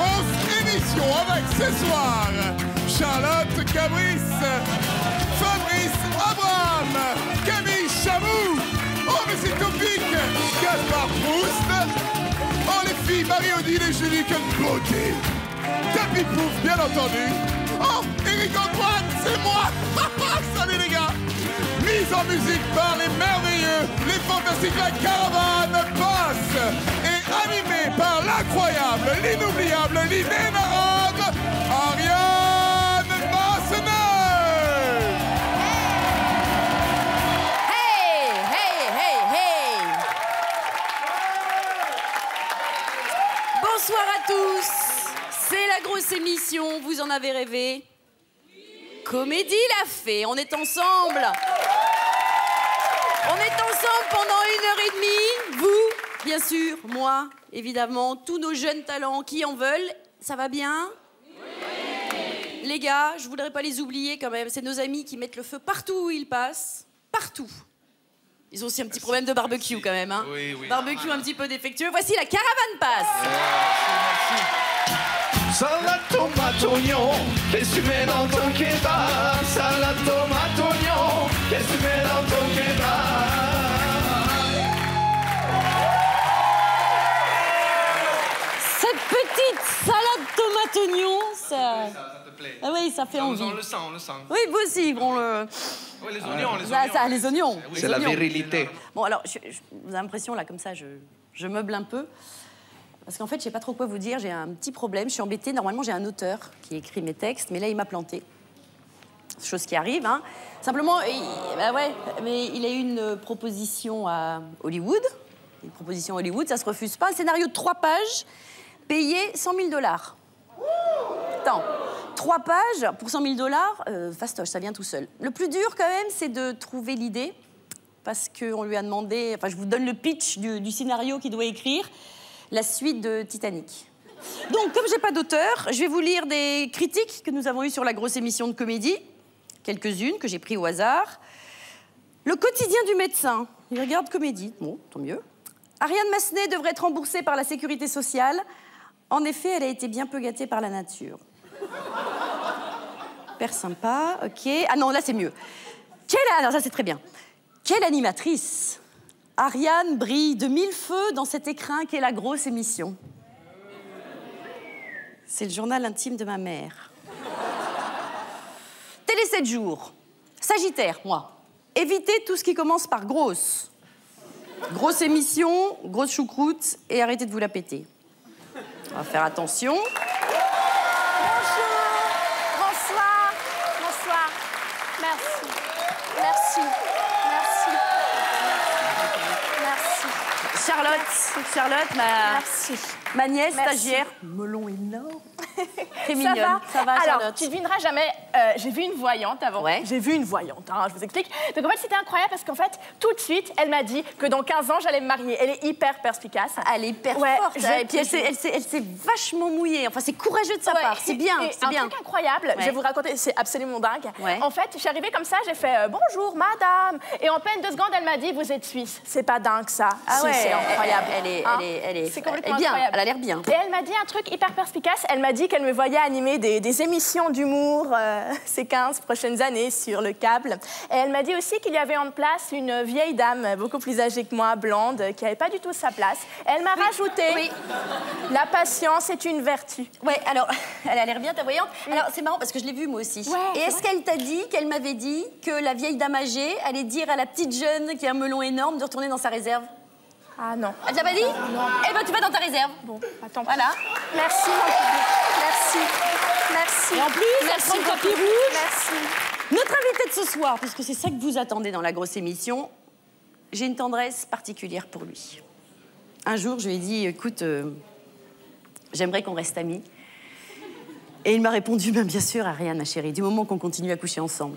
grosse émission avec ce soir Charlotte Cabrice, Fabrice Abraham, Camille Chamou, oh mais c'est topique, Gaspard Proust, oh les filles Marie-Odile et Julie, quelle beauté, Tapi Pouf bien entendu, oh Éric Antoine, c'est moi. Salut les gars. Mise en musique par les merveilleux, les fantastiques, la caravane passe, et animée par l'incroyable, l'inoubliable, l'inénarrable Ariane Massenet. Hey, hey, hey, hey. Bonsoir à tous. C'est la grosse émission, vous en avez rêvé? Comédie l'a fait, on est ensemble. On est ensemble pendant 1h30. Vous, bien sûr, moi, évidemment, tous nos jeunes talents qui en veulent. Ça va bien? Oui. Les gars, je voudrais pas les oublier quand même. C'est nos amis qui mettent le feu partout où ils passent. Partout. Ils ont aussi un petit problème de barbecue quand même. Hein. Oui, oui. Barbecue un petit peu défectueux. Voici la caravane passe. Merci. Salade, tomate, oignon, qu'est-ce que tu mets dans ton kebab? Salade, tomate, oignon, qu'est-ce que tu mets dans ton kebab? Cette petite salade tomate oignon, ça... Oui, ça te plaît. Ah oui, ça fait envie. On le sent, on le sent. Oui, vous aussi, bon le... Oui, les oignons, les Ça, oignons. les oignons. Oui, C'est la oignons. virilité. Bon, alors, vous avez l'impression, là, comme ça, je meuble un peu. Parce qu'en fait, je sais pas trop quoi vous dire, j'ai un petit problème, je suis embêtée. Normalement, j'ai un auteur qui écrit mes textes, mais là, il m'a planté. Chose qui arrive, hein. Simplement, bah ouais, mais il a eu une proposition à Hollywood. Une proposition à Hollywood, ça se refuse pas. Un scénario de 3 pages, payé $100 000. Attends, 3 pages pour $100 000, fastoche, ça vient tout seul. Le plus dur, quand même, c'est de trouver l'idée. Parce qu'on lui a demandé... Enfin, je vous donne le pitch du scénario qu'il doit écrire. La suite de Titanic. Donc, comme j'ai pas d'auteur, je vais vous lire des critiques que nous avons eues sur la grosse émission de comédie. Quelques-unes que j'ai prises au hasard. Le quotidien du médecin. Il regarde comédie. Bon, tant mieux. Ariane Massenet devrait être remboursée par la sécurité sociale. En effet, elle a été bien peu gâtée par la nature. Père sympa, ok. Ah non, là, c'est mieux. Alors, ça, c'est très bien. Quelle animatrice! Ariane brille de 1000 feux dans cet écrin qu'est la grosse émission. C'est le journal intime de ma mère. Télé 7 jours. Sagittaire, moi. Évitez tout ce qui commence par grosse. Grosse émission, grosse choucroute et arrêtez de vous la péter. On va faire attention. Bonjour, bonsoir, bonsoir. Merci, merci, merci. Charlotte, ma nièce, Merci. stagiaire. Melon énorme. Très Ça mignonne. va, Ça va, Alors, Charlotte. tu devineras jamais, j'ai vu une voyante avant. Ouais. J'ai vu une voyante, hein, je vous explique. Donc en fait, c'était incroyable parce qu'en fait, tout de suite, elle m'a dit que dans 15 ans, j'allais me marier. Elle est hyper perspicace. Elle est hyper Ouais, forte. je- Et puis elle s'est vachement mouillée. Enfin, c'est courageux de sa Ouais. part. C'est bien, Et c'est un bien. truc incroyable, je vais vous raconter, c'est absolument dingue. Ouais. En fait, je suis arrivée comme ça, j'ai fait bonjour madame. Et en peine 2 secondes, elle m'a dit vous êtes suisse. C'est pas dingue ça. Ah Si, ouais, c'est incroyable. Elle est C'est complètement bien. incroyable. Elle a l'air bien. Et elle m'a dit un truc hyper perspicace. Elle m'a dit qu'elle me voyait animer des émissions d'humour ces 15 prochaines années sur le câble. Et elle m'a dit aussi qu'il y avait en place une vieille dame, beaucoup plus âgée que moi, blonde, qui n'avait pas du tout sa place. Et elle m'a rajouté la patience est une vertu. Ouais, alors, elle a l'air bien, ta voyante. Alors, c'est marrant parce que je l'ai vue, moi aussi. Ouais, et est-ce qu'elle t'a dit, qu'elle m'avait dit que la vieille dame âgée allait dire à la petite jeune qui a un melon énorme de retourner dans sa réserve? Ah non. Elle t'a pas dit? Non. Eh ben, tu vas dans ta réserve. Bon, attends. Voilà. Merci, mon public. Merci. Merci. Et en plus, merci elle prend le tapis beaucoup. rouge. Merci. Notre invité de ce soir, puisque c'est ça que vous attendez dans la grosse émission, j'ai une tendresse particulière pour lui. Un jour, je lui ai dit, écoute, j'aimerais qu'on reste amis. Et il m'a répondu, ben, bien sûr, Ariane, ma chérie, du moment qu'on continue à coucher ensemble.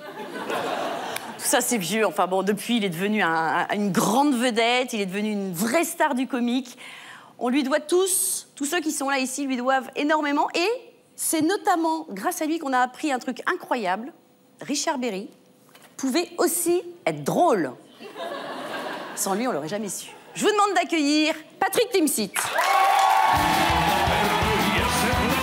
Tout ça, c'est vieux. Enfin bon, depuis, il est devenu une grande vedette, il est devenu une vraie star du comique. On lui doit tous ceux qui sont là ici, lui doivent énormément. Et c'est notamment grâce à lui qu'on a appris un truc incroyable. Richard Berry pouvait aussi être drôle. Sans lui, on l'aurait jamais su. Je vous demande d'accueillir Patrick Timsit. Yes,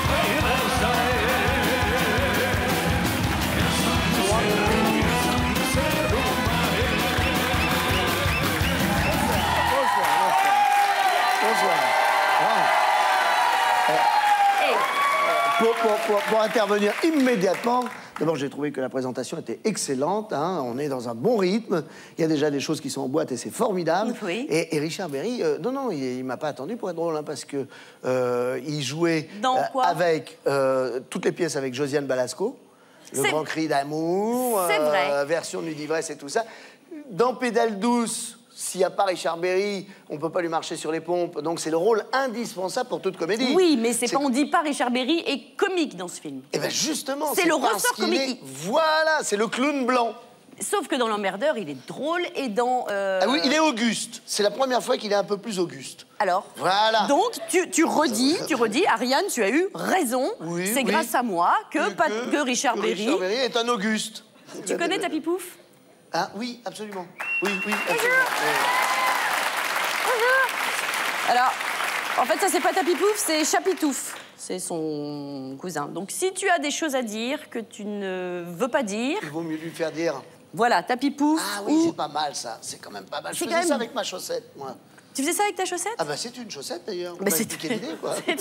pour intervenir immédiatement. D'abord, j'ai trouvé que la présentation était excellente. Hein. On est dans un bon rythme. Il y a déjà des choses qui sont en boîte et c'est formidable. Oui. Et Richard Berry, non, il m'a pas attendu pour être drôle, hein, parce que il jouait avec toutes les pièces avec Josiane Balasco. Le Grand Cri d'amour, version Nuit d'ivresse et tout ça. Dans Pédale douce, s'il n'y a pas Richard Berry, on ne peut pas lui marcher sur les pompes. Donc c'est le rôle indispensable pour toute comédie. Oui, mais c'est pas, on ne dit pas Richard Berry est comique dans ce film. Eh bien justement, c'est le ressort comique. Voilà, c'est le clown blanc. Sauf que dans L'Emmerdeur, il est drôle et dans... Ah oui, il est auguste. C'est la première fois qu'il est un peu plus auguste. Alors, voilà. Donc, tu redis, Ariane, tu as eu raison. Oui, c'est grâce à moi que Richard Berry est un auguste. Tu connais Tapis Pouf? Ah oui, absolument. Oui, absolument. Alors, en fait, ça, c'est pas Tapis Pouf, c'est Chapitouf. C'est son cousin. Donc, si tu as des choses à dire que tu ne veux pas dire... Il vaut mieux lui faire dire. Voilà, Tapis Pouf. Ah oui, c'est pas mal, ça. C'est quand même pas mal. Je faisais ça avec ma chaussette, moi. Tu faisais ça avec ta chaussette? Ah bah, c'est une chaussette, d'ailleurs. Bah, c'est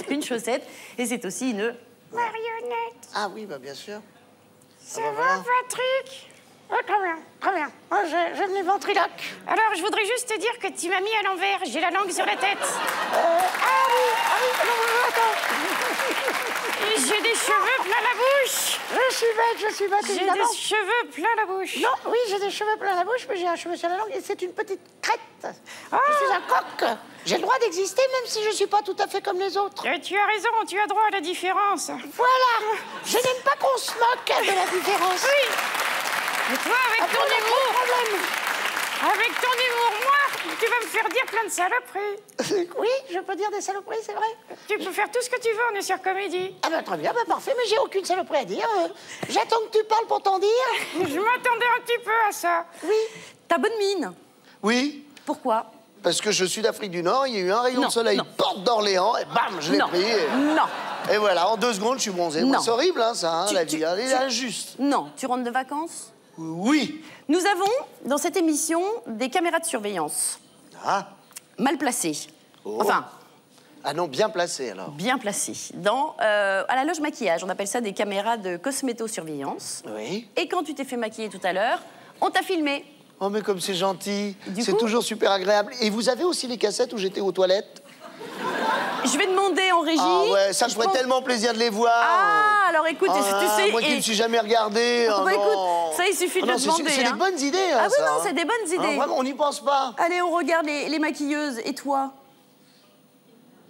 une chaussette. Et c'est aussi une... marionnette. Ah oui, bah bien sûr. Ça va, Patrick? Oh, très bien, très bien. Moi, j'aime les ventriloques. Alors, je voudrais juste te dire que tu m'as mis à l'envers. J'ai la langue sur la tête. Ah oui, non, attends. Et j'ai des cheveux plein la bouche. Je suis bête, évidemment. J'ai des cheveux plein la bouche. Non, oui, j'ai des cheveux plein la bouche, mais j'ai un cheveu sur la langue et c'est une petite crête. Je suis un coq. J'ai le droit d'exister, même si je suis pas tout à fait comme les autres. Tu as raison, tu as droit à la différence. Voilà. Je n'aime pas qu'on se moque de la différence. Oui. Et toi, avec ton humour, moi, tu vas me faire dire plein de saloperies. Oui, je peux dire des saloperies, c'est vrai. Tu peux faire tout ce que tu veux, on est sur Comédie. Ah ben très bien, ben parfait, mais j'ai aucune saloperie à dire. J'attends que tu parles pour t'en dire. Je m'attendais un petit peu à ça. Oui. T'as bonne mine. Oui. Pourquoi? Parce que je suis d'Afrique du Nord, il y a eu un rayon de soleil, porte d'Orléans, et bam, je l'ai pris. Non. Et voilà, en 2 secondes, je suis bronzé. C'est horrible, hein, ça, la vie. Elle est injuste. Non. Tu rentres de vacances? Oui. Nous avons, dans cette émission, des caméras de surveillance. Ah. Mal placées. Oh. Enfin... Ah non, bien placées, alors. Bien placées. À la loge maquillage, on appelle ça des caméras de cosméto-surveillance. Oui. Et quand tu t'es fait maquiller tout à l'heure, on t'a filmé. Oh, mais comme c'est gentil. C'est toujours super agréable. Et vous avez aussi les cassettes où j'étais aux toilettes? Je vais demander en régie. Ah ouais, ça me ferait tellement plaisir de les voir. Ah, alors écoute, tu sais... Moi qui ne suis jamais regardé. Bah écoute, ça, il suffit de le demander. C'est des bonnes idées, hein, ah oui, non, c'est des bonnes idées. Vraiment, on n'y pense pas. Allez, on regarde les maquilleuses. Et toi?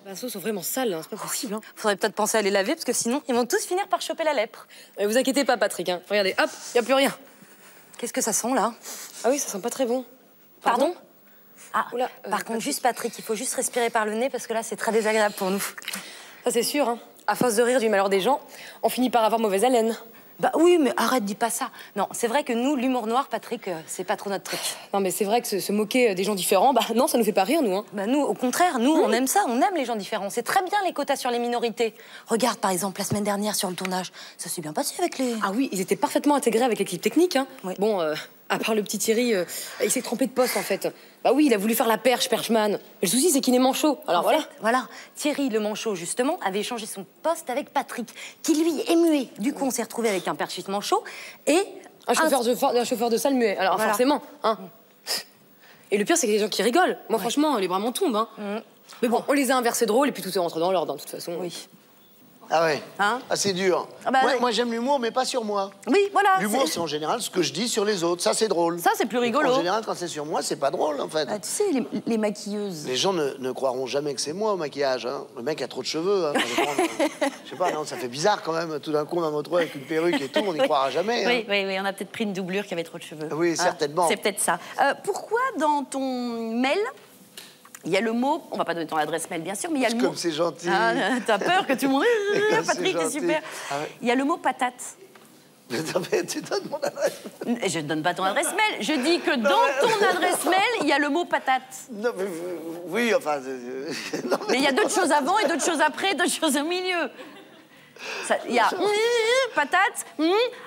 Les pinceaux sont vraiment sales, hein, c'est pas possible. Hein. Faudrait peut-être penser à les laver, parce que sinon, ils vont tous finir par choper la lèpre. Vous inquiétez pas, Patrick. Hein. Regardez, hop, y a plus rien. Qu'est-ce que ça sent, là? Ah oui, ça sent pas très bon. Pardon? Ah, oula, par contre, juste Patrick, il faut juste respirer par le nez parce que là, c'est très désagréable pour nous. Ça, c'est sûr. Hein. À force de rire du malheur des gens, on finit par avoir mauvaise haleine. Bah oui, mais arrête, dis pas ça. Non, c'est vrai que nous, l'humour noir, Patrick, c'est pas trop notre truc. Non, mais c'est vrai que se moquer des gens différents, bah non, ça nous fait pas rire, nous. Hein. Bah nous, au contraire, nous, on aime ça, on aime les gens différents. C'est très bien les quotas sur les minorités. Regarde, par exemple, la semaine dernière sur le tournage, ça s'est bien passé avec les... Ah oui, ils étaient parfaitement intégrés avec l'équipe technique. Hein. Oui. Bon, à part le petit Thierry, il s'est trompé de poste, en fait. Bah oui, il a voulu faire la perchman. Mais le souci, c'est qu'il est manchot. Alors en fait, voilà. Thierry, le manchot, justement, avait échangé son poste avec Patrick, qui, lui, est muet. Du coup, on s'est retrouvé avec un perchiste manchot et... Un chauffeur de salle muet. Alors, forcément, hein. Et le pire, c'est qu'il y a des gens qui rigolent. Moi, franchement, les bras m'en tombent, hein. Mais bon, on les a inversés drôles et puis tout est rentré dans l'ordre, de toute façon. Oui. Ah ouais, hein? Ah, c'est dur. Ah bah, moi j'aime l'humour, mais pas sur moi. Oui, voilà. L'humour, c'est en général ce que je dis sur les autres. Ça, c'est drôle. Ça, c'est plus rigolo. En général, quand c'est sur moi, c'est pas drôle, en fait. Ah, tu sais, les maquilleuses... Les gens ne croiront jamais que c'est moi au maquillage. Hein. Le mec a trop de cheveux. Hein. Je sais pas, non, ça fait bizarre quand même. Tout d'un coup, on va me retrouver avec une perruque et tout, on n'y croira jamais. Oui, hein. oui, on a peut-être pris une doublure qui avait trop de cheveux. Oui, certainement. C'est peut-être ça. Pourquoi dans ton mail... Il y a le mot, on va pas donner ton adresse mail bien sûr, mais il y a le mot... Comme c'est gentil. Ah, t'as peur que tout le monde... Patrick, c'est super. Ah ouais. Il y a le mot patate. Tu donnes mon adresse. Je ne donne pas ton adresse mail. Je dis que dans ton adresse mail, il y a le mot patate. Non, mais oui, enfin... non, mais il y a d'autres choses avant et d'autres choses après, d'autres choses au milieu. Il y a patate,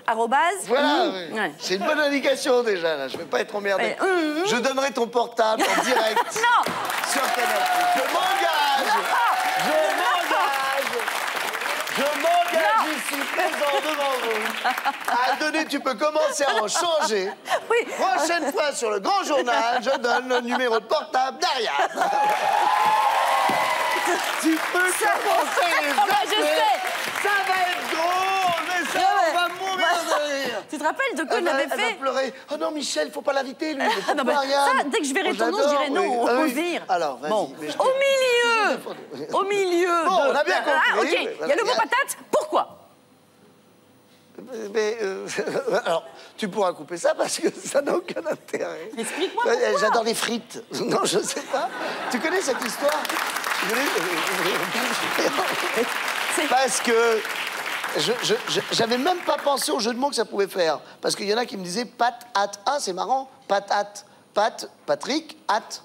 arrobase. Voilà, oui. Ouais. C'est une bonne indication déjà, là. Je vais pas être emmerdé. Je donnerai ton portable en direct. Non. Sur Canal+. Je m'engage. Je m'engage. Je m'engage À donner, tu peux commencer à en changer. Oui. Prochaine fois sur le grand journal, je donne le numéro de portable d'Ariane. Tu peux commencer les je sais. Ça va être drôle, mais ça, on va mourir de rire. Tu te rappelles de quoi il avait Elle fait? va pleurer. Oh non, Michel, faut pas l'inviter, lui. Ah non, mais ça, dès que je verrai ton nom, je dirai non, on vire. Alors, vas-y. Bon, au milieu Bon, on a bien compris. Ah, ok, il y a le mot patate, pourquoi? Mais, alors, tu pourras couper ça parce que ça n'a aucun intérêt. Explique-moi pourquoi. J'adore les frites. Non, je sais pas. Tu connais cette histoire? Parce que j'avais même pas pensé au jeu de mots que ça pouvait faire. Parce qu'il y en a qui me disaient pat, hâte. Ah, c'est marrant. Pat, hâte. Pat, Patrick, hâte.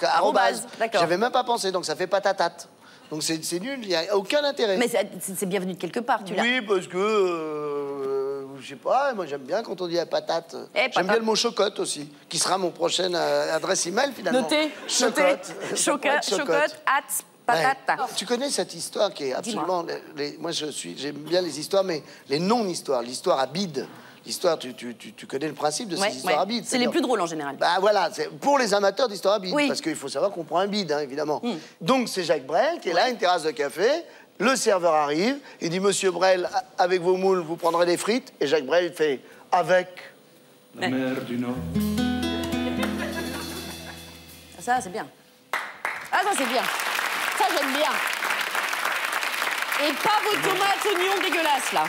Arrobase. D'accord. J'avais même pas pensé, donc ça fait patatate. Donc c'est nul, il n'y a aucun intérêt. Mais c'est bien venu de quelque part, tu l'as. Oui, parce que, je sais pas, moi j'aime bien quand on dit la patate. J'aime bien le mot chocotte aussi, qui sera mon prochaine adresse email finalement. Notez, chocotte. Chocotte, hâte, patate. Ouais. Tu connais cette histoire qui est absolument... Moi j'aime bien les histoires, mais les non-histoires, l'histoire à bide. L'histoire, tu connais le principe de ces histoires à bide. C'est les plus drôles en général. Bah voilà, pour les amateurs d'histoires à bide, oui. parce qu'il faut savoir qu'on prend un bide, hein, évidemment. Donc c'est Jacques Brel qui est là, une terrasse de café. Le serveur arrive, il dit Monsieur Brel, avec vos moules, vous prendrez des frites. Et Jacques Brel fait avec la mer du Nord. Ça c'est bien. Ah ça c'est bien. Ça j'aime bien. Et pas vos tomates, oignons dégueulasses là.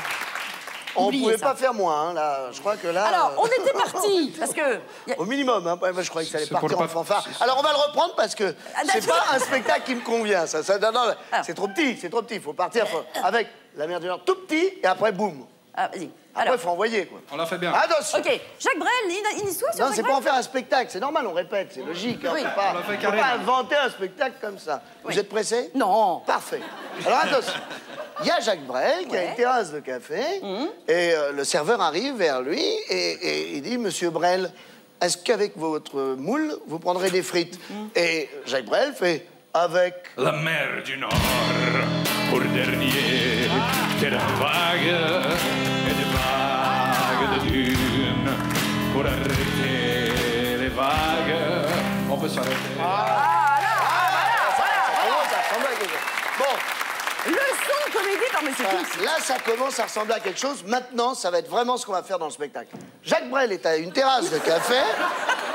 On ne pouvait pas faire moins, hein, là. Je crois que là... Alors, on était partis, parce que... Au minimum, hein. Moi, je croyais que ça allait partir en fanfare. Alors, on va le reprendre parce que c'est pas un spectacle qui me convient, ça. Non, c'est trop petit, Il faut partir avec la mer du Nord tout petit, et après, boum. Ah, vas-y. Après, il faut envoyer, quoi. On l'a fait bien. Attention. OK. Jacques Brel, une histoire sur Non, c'est pas en faire un spectacle. C'est normal, on répète, c'est logique. Hein, oui. On peut pas inventer un spectacle comme ça. Oui. Vous êtes pressés? Non. Parfait. Alors, attention. Il y a Jacques Brel qui a une terrasse de café et le serveur arrive vers lui et il dit « Monsieur Brel, est-ce qu'avec votre moule, vous prendrez des frites ?» Et Jacques Brel fait « Avec... » La mer du Nord, pour dernier, terre vague et des vagues de dunes, pour arrêter les vagues. On peut s'arrêter. Bon. Leçon comédie par Monsieur Fils. Là, ça commence à ressembler à quelque chose. Maintenant, ça va être vraiment ce qu'on va faire dans le spectacle. Jacques Brel est à une terrasse de café.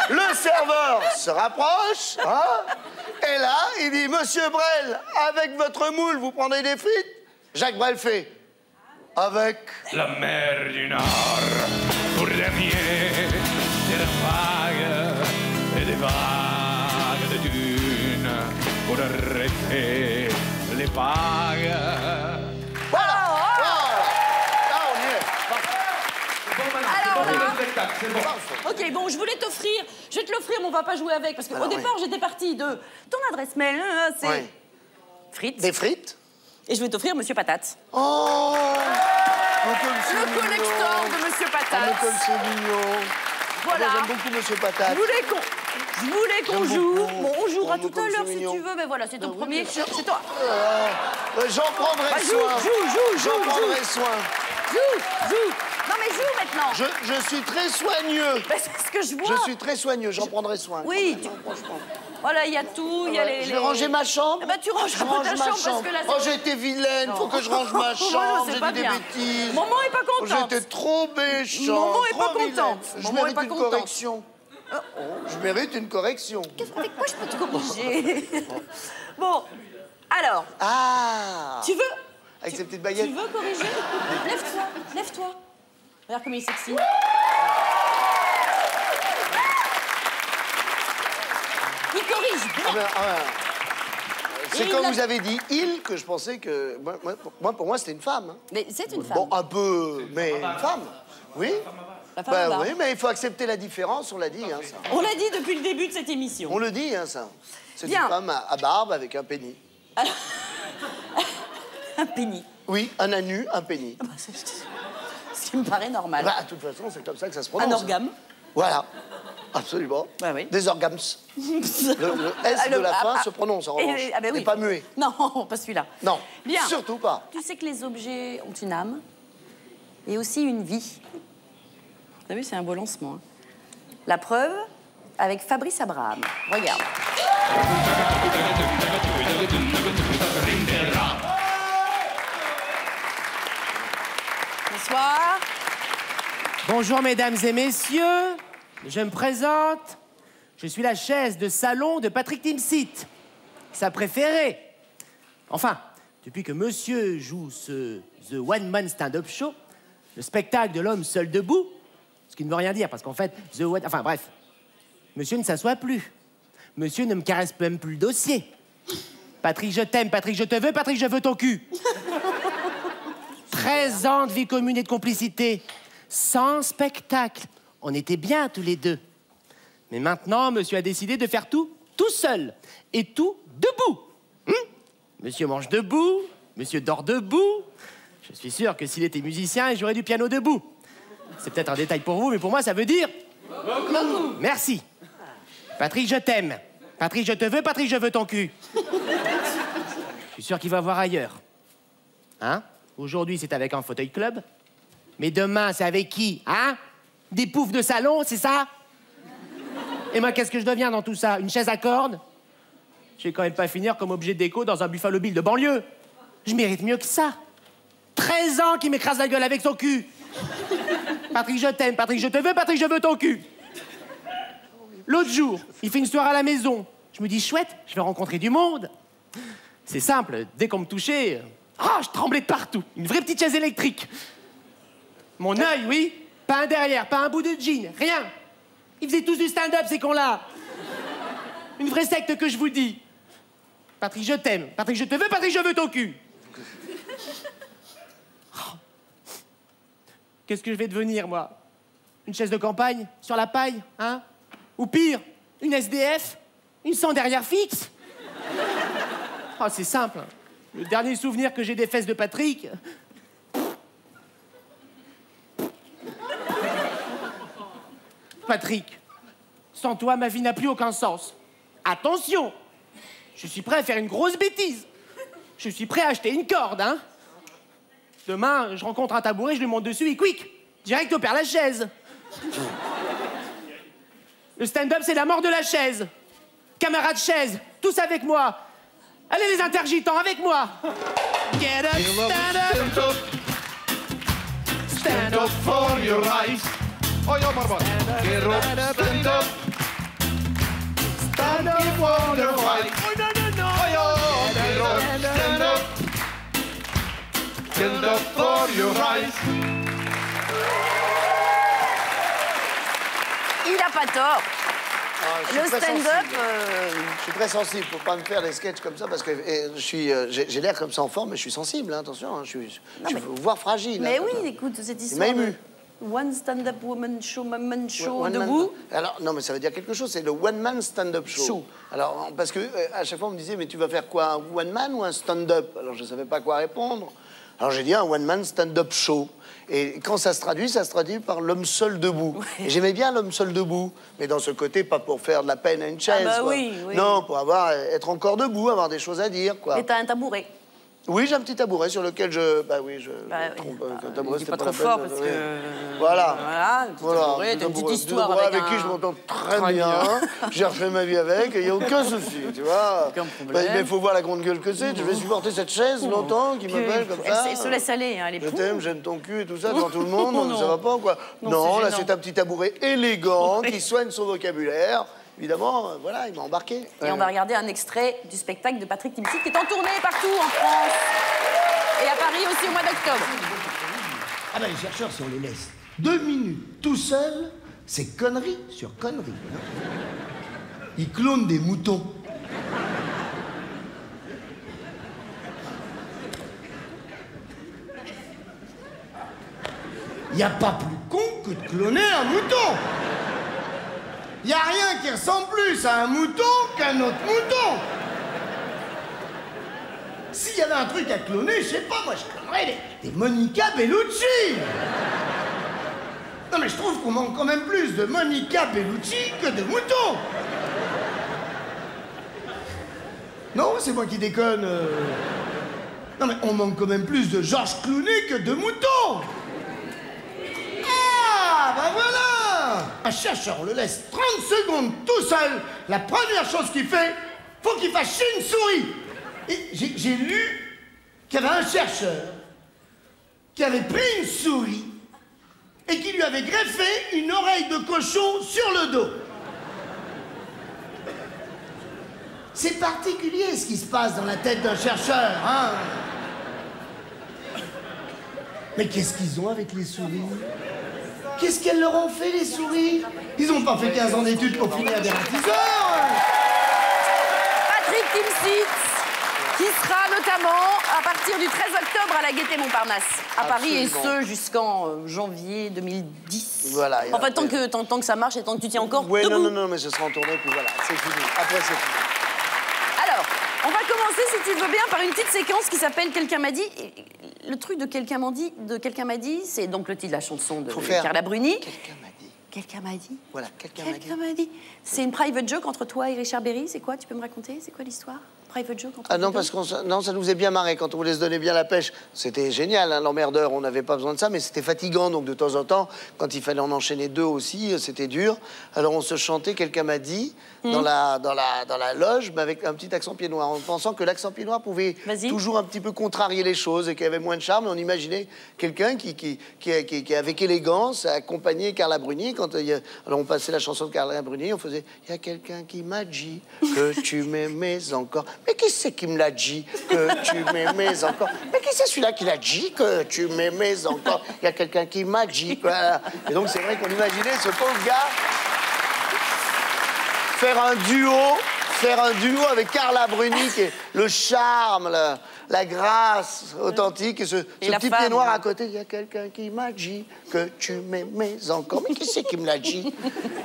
Le serveur se rapproche. Hein, et là, il dit « Monsieur Brel, avec votre moule, vous prendrez des frites ?» Jacques Brel fait « Avec... » La mer du Nord, pour dernier, terre vague et des vagues de dunes, pour arrêter les vagues. Voilà. Là, on y est. Alors, C'est bon. OK, bon, je voulais t'offrir... Je vais te l'offrir, mais on va pas jouer avec, parce qu'au départ, j'étais partie de... Ton adresse mail, c'est... Oui. Frites. Des frites. Et je vais t'offrir Monsieur Patate. Oh, le collector de Monsieur Patate. Comme c'est mignon. Voilà. Moi, j'aime beaucoup Monsieur Patate. Je voulais qu'on joue. beaucoup. Bon, on jouera Oh, tout à l'heure si mignon. tu veux, mais voilà, c'est ton premier. C'est toi. J'en prendrai soin. J'en prendrai soin. Joue. Non, mais joue maintenant. Je suis très soigneux. Ben, c'est ce que je vois. Je suis très soigneux, j'en prendrai soin. Oui. Franchement. Voilà, il y a tout, il y a les... Je vais ranger ma chambre. Eh ben, tu ranges un peu ta chambre parce que là... Oh, j'ai été vilaine, faut que je range ma chambre, j'ai dit des bêtises. Maman est pas contente. J'étais trop méchante. Maman est pas trop contente. Je Maman est mérite pas une contente. correction. Je mérite une correction. Avec quoi je peux te corriger? Bon, alors... Ah. Tu veux... Avec ces petites baguettes. Tu veux corriger? Lève-toi. Regarde comme il est sexy. Il corrige bien. C'est quand vous avez dit « il » que je pensais que... Pour moi, c'était une femme. Hein. Mais c'est une femme. Bon, un peu... Mais une femme. Oui. La femme oui, mais il faut accepter la différence, on l'a dit, hein, ça. On l'a dit depuis le début de cette émission. On le dit, hein, ça. C'est une Bien. femme à barbe avec un pénis. Un pénis. Oui, un anu, un pénis. Ce qui me paraît normal. Bah, de toute façon, c'est comme ça que ça se prononce. Un orgame. Voilà. Absolument. Ouais, oui. Des orgams. Le S de la fin se prononce, en revanche. Ah ben oui. Et pas muet. Non, pas celui-là. Non, Bien. surtout pas. Tu sais que les objets ont une âme? et aussi une vie. Vous avez vu, c'est un beau lancement. Hein. La preuve, avec Fabrice Abraham. Regarde. Bonsoir. Bonjour, mesdames et messieurs. Je me présente. Je suis la chaise de salon de Patrick Timsit, sa préférée. Enfin, depuis que monsieur joue ce The One Man Stand-Up Show, le spectacle de l'homme seul debout, ce qui ne veut rien dire, parce qu'en fait, Enfin, bref. Monsieur ne s'assoit plus. Monsieur ne me caresse même plus le dossier. Patrick, je t'aime. Patrick, je te veux. Patrick, je veux ton cul. 13 ans de vie commune et de complicité. Sans spectacle. On était bien tous les deux. Mais maintenant, monsieur a décidé de faire tout seul. Et tout debout. Monsieur mange debout. Monsieur dort debout. Je suis sûr que s'il était musicien, il jouerait du piano debout. C'est peut-être un détail pour vous, mais pour moi, ça veut dire... beaucoup. Merci. Patrick, je t'aime. Patrick, je te veux. Patrick, je veux ton cul. Je suis sûr qu'il va voir ailleurs. Hein? Aujourd'hui, c'est avec un fauteuil club. Mais demain, c'est avec qui? Hein? Des poufs de salon, c'est ça? Et moi, qu'est-ce que je deviens dans tout ça? Une chaise à cordes? Je vais quand même pas finir comme objet de déco dans un Buffalo Bill de banlieue. Je mérite mieux que ça. 13 ans qu'il m'écrase la gueule avec son cul. Patrick, je t'aime. Patrick, je te veux. Patrick, je veux ton cul. L'autre jour, il fait une soirée à la maison. Je me dis, chouette, je vais rencontrer du monde. C'est simple, dès qu'on me touchait, je tremblais de partout. Une vraie petite chaise électrique. Mon œil, oui, pas un derrière, pas un bout de jean, rien. Ils faisaient tous du stand-up, ces cons-là. Une vraie secte que je vous dis. Patrick, je t'aime. Patrick, je te veux. Patrick, je veux ton cul. Qu'est-ce que je vais devenir, moi? Une chaise de campagne? Sur la paille? Hein? Ou pire, une SDF? Une sans derrière fixe? Oh, c'est simple. Le dernier souvenir que j'ai des fesses de Patrick... Patrick, sans toi, ma vie n'a plus aucun sens. Attention! Je suis prêt à faire une grosse bêtise. Je suis prêt à acheter une corde, hein? Demain, je rencontre un tabouret, je lui monte dessus et quick, direct au père Lachaise. Le stand-up, c'est la mort de la chaise. Camarades chaise, tous avec moi. Allez les intergitants, avec moi. Get up, stand up. Stand up for your rights. Oh, yo, Marva. Get up, stand up. Stand up for your rights. Oh, no, no, no. Oh, yo, get up, stand up. Stand up for your rights. Il a pas tort. Le stand-up... Je suis très sensible, faut pas me faire des sketchs comme ça parce que j'ai l'air comme ça en forme, mais je suis sensible, hein, attention, hein, je suis voire fragile. Mais hein, oui, écoute, cette histoire de One Stand-Up Woman Show, debout... Alors, non, mais ça veut dire quelque chose, c'est le One Man Stand-Up Show. Alors, parce que à chaque fois, on me disait, mais tu vas faire quoi, un One Man ou un stand-up? Alors, je savais pas quoi répondre. Alors, j'ai dit un One Man Stand-Up Show. Et quand ça se traduit par l'homme seul debout. Ouais. Et j'aimais bien l'homme seul debout, mais dans ce côté, pas pour faire de la peine à une chaise. Ah bah quoi. Oui. Non, pour être encore debout, avoir des choses à dire, quoi. Et t'as un tabouret. Oui, j'ai un petit tabouret sur lequel je... tabouret, c'est pas trop fort parce que... Voilà. Voilà, t'as une petite histoire avec qui je m'entends très bien. J'ai refait ma vie avec et il n'y a aucun souci, tu vois. Aucun problème. Mais il faut voir la grande gueule que c'est. Je vais supporter cette chaise longtemps qui m'appelle comme ça. Elle se laisse aller, hein, elle est Je t'aime, j'aime ton cul et tout ça devant tout le monde. Ça va pas, quoi. Non, là, c'est un petit tabouret élégant qui soigne son vocabulaire. Évidemment, voilà, il m'a embarqué. Et on va regarder un extrait du spectacle de Patrick Timsit qui est en tournée partout en France. Et à Paris aussi au mois d'octobre. Ah ben les chercheurs, si on les laisse 2 minutes tout seuls, c'est connerie sur connerie. Hein. Ils clonent des moutons. Il n'y a pas plus con que de cloner un mouton. Il n'y a rien qui ressemble plus à un mouton qu'à un autre mouton. S'il y avait un truc à cloner, je sais pas, moi je clonerais des Monica Bellucci. Non mais je trouve qu'on manque quand même plus de Monica Bellucci que de moutons. Non, c'est moi qui déconne. Non mais on manque quand même plus de Georges Clooney que de moutons. Un chercheur, on le laisse 30 secondes tout seul. La première chose qu'il fait, faut qu'il fasse chier une souris. Et j'ai lu qu'il y avait un chercheur qui avait pris une souris et qui lui avait greffé une oreille de cochon sur le dos. C'est particulier ce qui se passe dans la tête d'un chercheur, hein? Mais qu'est-ce qu'ils ont avec les souris? Qu'est-ce qu'elles leur ont fait, les souris? Ils n'ont pas fait 15 ans d'études pour finir des ratiseurs. Patrick Timsit, qui sera notamment à partir du 13 octobre à la Gaîté Montparnasse, à Paris, et ce jusqu'en janvier 2010. Voilà. Enfin, tant que ça marche et tant que tu tiens encore oui, debout. non, mais ce sera en tournée, puis voilà, c'est fini. Après, c'est fini. Alors, on va commencer, si tu veux bien, par une petite séquence qui s'appelle Quelqu'un m'a dit. Le truc de Quelqu'un m'a dit, c'est donc le titre de la chanson de Carla Bruni. Quelqu'un m'a dit. Quelqu'un m'a dit. Voilà, quelqu'un m'a dit. C'est une private joke entre toi et Richard Berry. C'est quoi? Tu peux me raconter? C'est quoi l'histoire? Private joke entre non, parce ça nous faisait bien marrer quand on voulait se donner bien la pêche. C'était génial, hein, l'emmerdeur, on n'avait pas besoin de ça, mais c'était fatigant. Donc de temps en temps, quand il fallait en enchaîner deux aussi, c'était dur. Alors on se chantait Quelqu'un m'a dit dans la loge, mais avec un petit accent pied noir, en pensant que l'accent pied noir pouvait toujours un petit peu contrarier les choses et qu'il y avait moins de charme. On imaginait quelqu'un qui avec élégance accompagnait Carla Bruni. Alors on passait la chanson de Carla Bruni, on faisait « Il y a quelqu'un qui m'a dit que tu m'aimais encore ». Mais qui c'est qui me l'a dit que tu m'aimais encore? Mais qui c'est celui-là qui l'a dit que tu m'aimais encore? Il y a quelqu'un qui m'a dit. Voilà. Et donc c'est vrai qu'on imaginait ce pauvre gars faire un duo avec Carla Bruni, qui est le charme, la grâce authentique, et ce petit pied noir à côté. Il y a quelqu'un qui m'a dit que tu m'aimais encore. Mais qui c'est qui me l'a dit?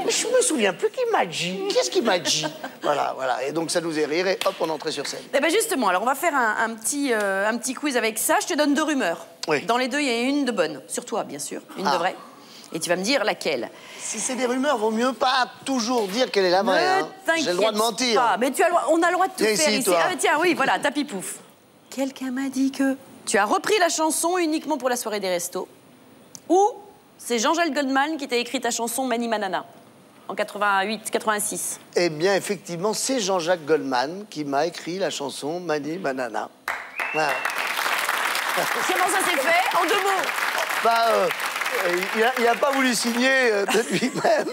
Je me souviens plus qui m'a dit. Qu'est-ce qui m'a dit? Voilà. Et donc ça nous est rire, et hop, on entrait sur scène. Eh ben justement, alors on va faire un petit quiz avec ça. Je te donne 2 rumeurs. Oui. Dans les 2, il y a une de bonne. Sur toi, bien sûr. Une de vraie. Et tu vas me dire laquelle. Si c'est des rumeurs, vaut mieux pas toujours dire quelle est la vraie. Hein. J'ai le droit de mentir. Pas. Mais on a le droit de tout faire ici. Toi. Ah, tiens, oui, voilà, tapis pouf. Quelqu'un m'a dit que tu as repris la chanson uniquement pour la soirée des restos. Ou c'est Jean-Jacques Goldman qui t'a écrit ta chanson Mani Manana en 88-86. Eh bien, effectivement, c'est Jean-Jacques Goldman qui m'a écrit la chanson Mani Manana. Voilà. Comment ça s'est fait? En 2 mots. Il n'a pas voulu signer de lui-même.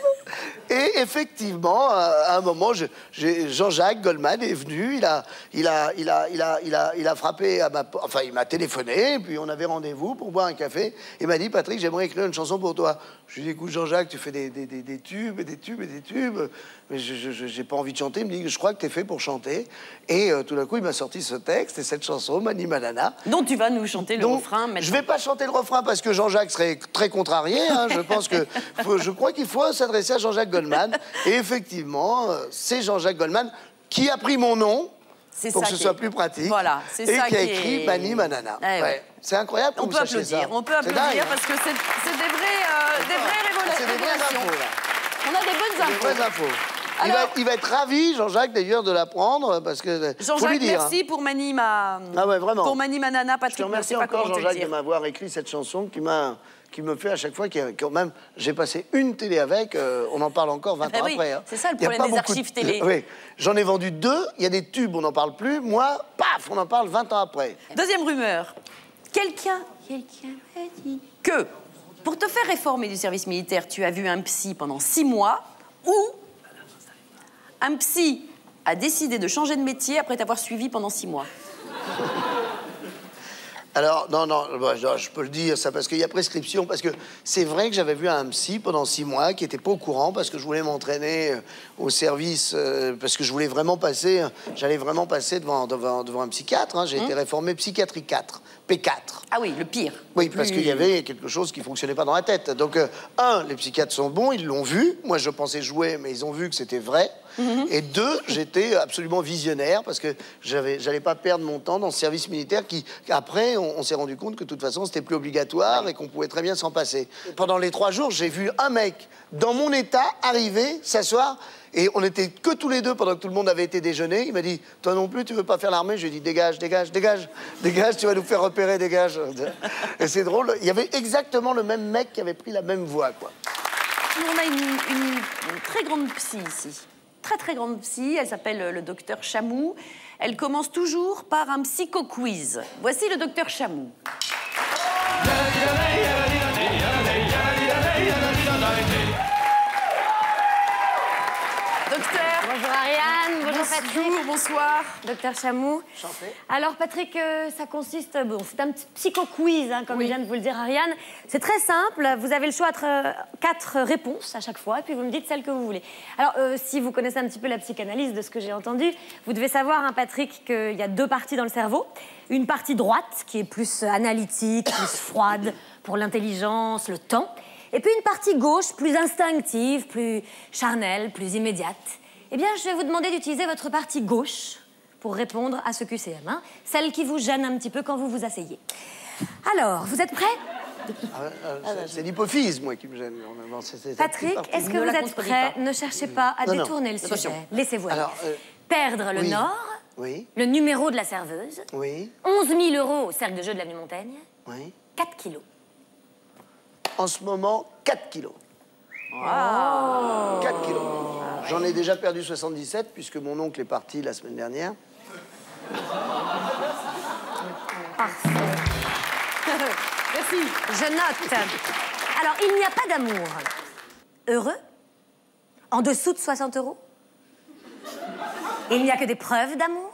Et effectivement, à un moment, Jean-Jacques Goldman est venu. Il a frappé à ma porte. Enfin, il m'a téléphoné. Puis on avait rendez-vous pour boire un café. Il m'a dit, Patrick, j'aimerais écrire une chanson pour toi. Je lui ai dit, écoute, Jean-Jacques, tu fais des tubes et des tubes et des tubes. Mais j'ai pas envie de chanter. Il me dit, je crois que t'es fait pour chanter. Et tout d'un coup, il m'a sorti ce texte et cette chanson, Mani Manana. Donc tu vas nous chanter le refrain maintenant. Je vais pas chanter le refrain parce que Jean-Jacques serait très contrarié. Hein. Je crois qu'il faut s'adresser à Jean-Jacques Goldman. Et effectivement, c'est Jean-Jacques Goldman qui a pris mon nom pour que ce soit plus pratique. Voilà, c'est ça qui a écrit Mani Manana. Ouais. C'est incroyable. On peut applaudir. On peut applaudir parce que c'est des vraies révélations. On a des bonnes infos. Des vraies infos. Alors, il va être ravi, Jean-Jacques, d'ailleurs, de l'apprendre, parce que... Jean-Jacques, merci pour Mani pour Mani Manana, Patrick. Je te remercie encore, Jean-Jacques, de m'avoir écrit cette chanson qui me fait à chaque fois, quand même, j'ai passé une télé avec, on en parle encore 20 ans après. Hein. C'est ça le problème des archives télé. Oui, j'en ai vendu 2, il y a des tubes, on n'en parle plus. Moi, paf, on en parle 20 ans après. Deuxième rumeur. Quelqu'un m'a dit que, pour te faire réformer du service militaire, tu as vu un psy pendant 6 mois, ou un psy a décidé de changer de métier après t'avoir suivi pendant 6 mois. Alors, non, je peux le dire, ça, parce qu'il y a prescription, parce que c'est vrai que j'avais vu un psy pendant 6 mois qui n'était pas au courant, parce que je voulais m'entraîner au service, parce que je voulais vraiment passer, j'allais vraiment passer devant un psychiatre. Hein. J'ai été réformé psychiatrie 4, P4. Ah oui, le pire. Oui, parce qu'il y avait quelque chose qui ne fonctionnait pas dans la tête. Donc, les psychiatres sont bons, ils l'ont vu. Moi, je pensais jouer, mais ils ont vu que c'était vrai. Et 2, j'étais absolument visionnaire parce que j'allais pas perdre mon temps dans ce service militaire qui, après, on s'est rendu compte que de toute façon, c'était plus obligatoire et qu'on pouvait très bien s'en passer. Pendant les 3 jours, j'ai vu un mec dans mon état arriver, s'asseoir, et on était que tous les deux pendant que tout le monde avait été déjeuner. Il m'a dit, toi non plus, tu veux pas faire l'armée? Je lui ai dit, dégage, tu vas nous faire repérer, dégage. Et c'est drôle, il y avait exactement le même mec qui avait pris la même voie, quoi. Nous, on a une très grande psy ici. Très grande psy. Elle s'appelle le docteur Chamou. Elle commence toujours par un psycho-quiz. Voici le docteur Chamou. Docteur. Bonjour Ariane, bonjour Patrick. Bonjour, bonsoir. Docteur Chamou. Chanté. Alors Patrick, ça consiste, bon, c'est un petit psycho-quiz, hein, comme vient de vous le dire Ariane. C'est très simple, vous avez le choix entre 4 réponses à chaque fois, et puis vous me dites celle que vous voulez. Alors, si vous connaissez un petit peu la psychanalyse de ce que j'ai entendu, vous devez savoir, hein, Patrick, qu'il y a 2 parties dans le cerveau. Une partie droite, qui est plus analytique, plus froide, pour l'intelligence, le temps. Et puis une partie gauche, plus instinctive, plus charnelle, plus immédiate. Eh bien, je vais vous demander d'utiliser votre partie gauche pour répondre à ce QCM, hein, celle qui vous gêne un petit peu quand vous vous asseyez. Alors, vous êtes prêts? C'est l'hypophyse, moi, qui me gêne. Patrick, est-ce que vous êtes prêts? Ne cherchez pas à détourner le sujet. Laissez-vous aller. Perdre le Nord, le numéro de la serveuse, 11 000 € au cercle de jeu de l'avenue Montaigne, 4 kilos. En ce moment, 4 kilos. Wow. 4 kilos. J'en ai déjà perdu 77, puisque mon oncle est parti la semaine dernière. Parfait. Merci. Je note. Alors, il n'y a pas d'amour heureux en dessous de 60 €. Il n'y a que des preuves d'amour.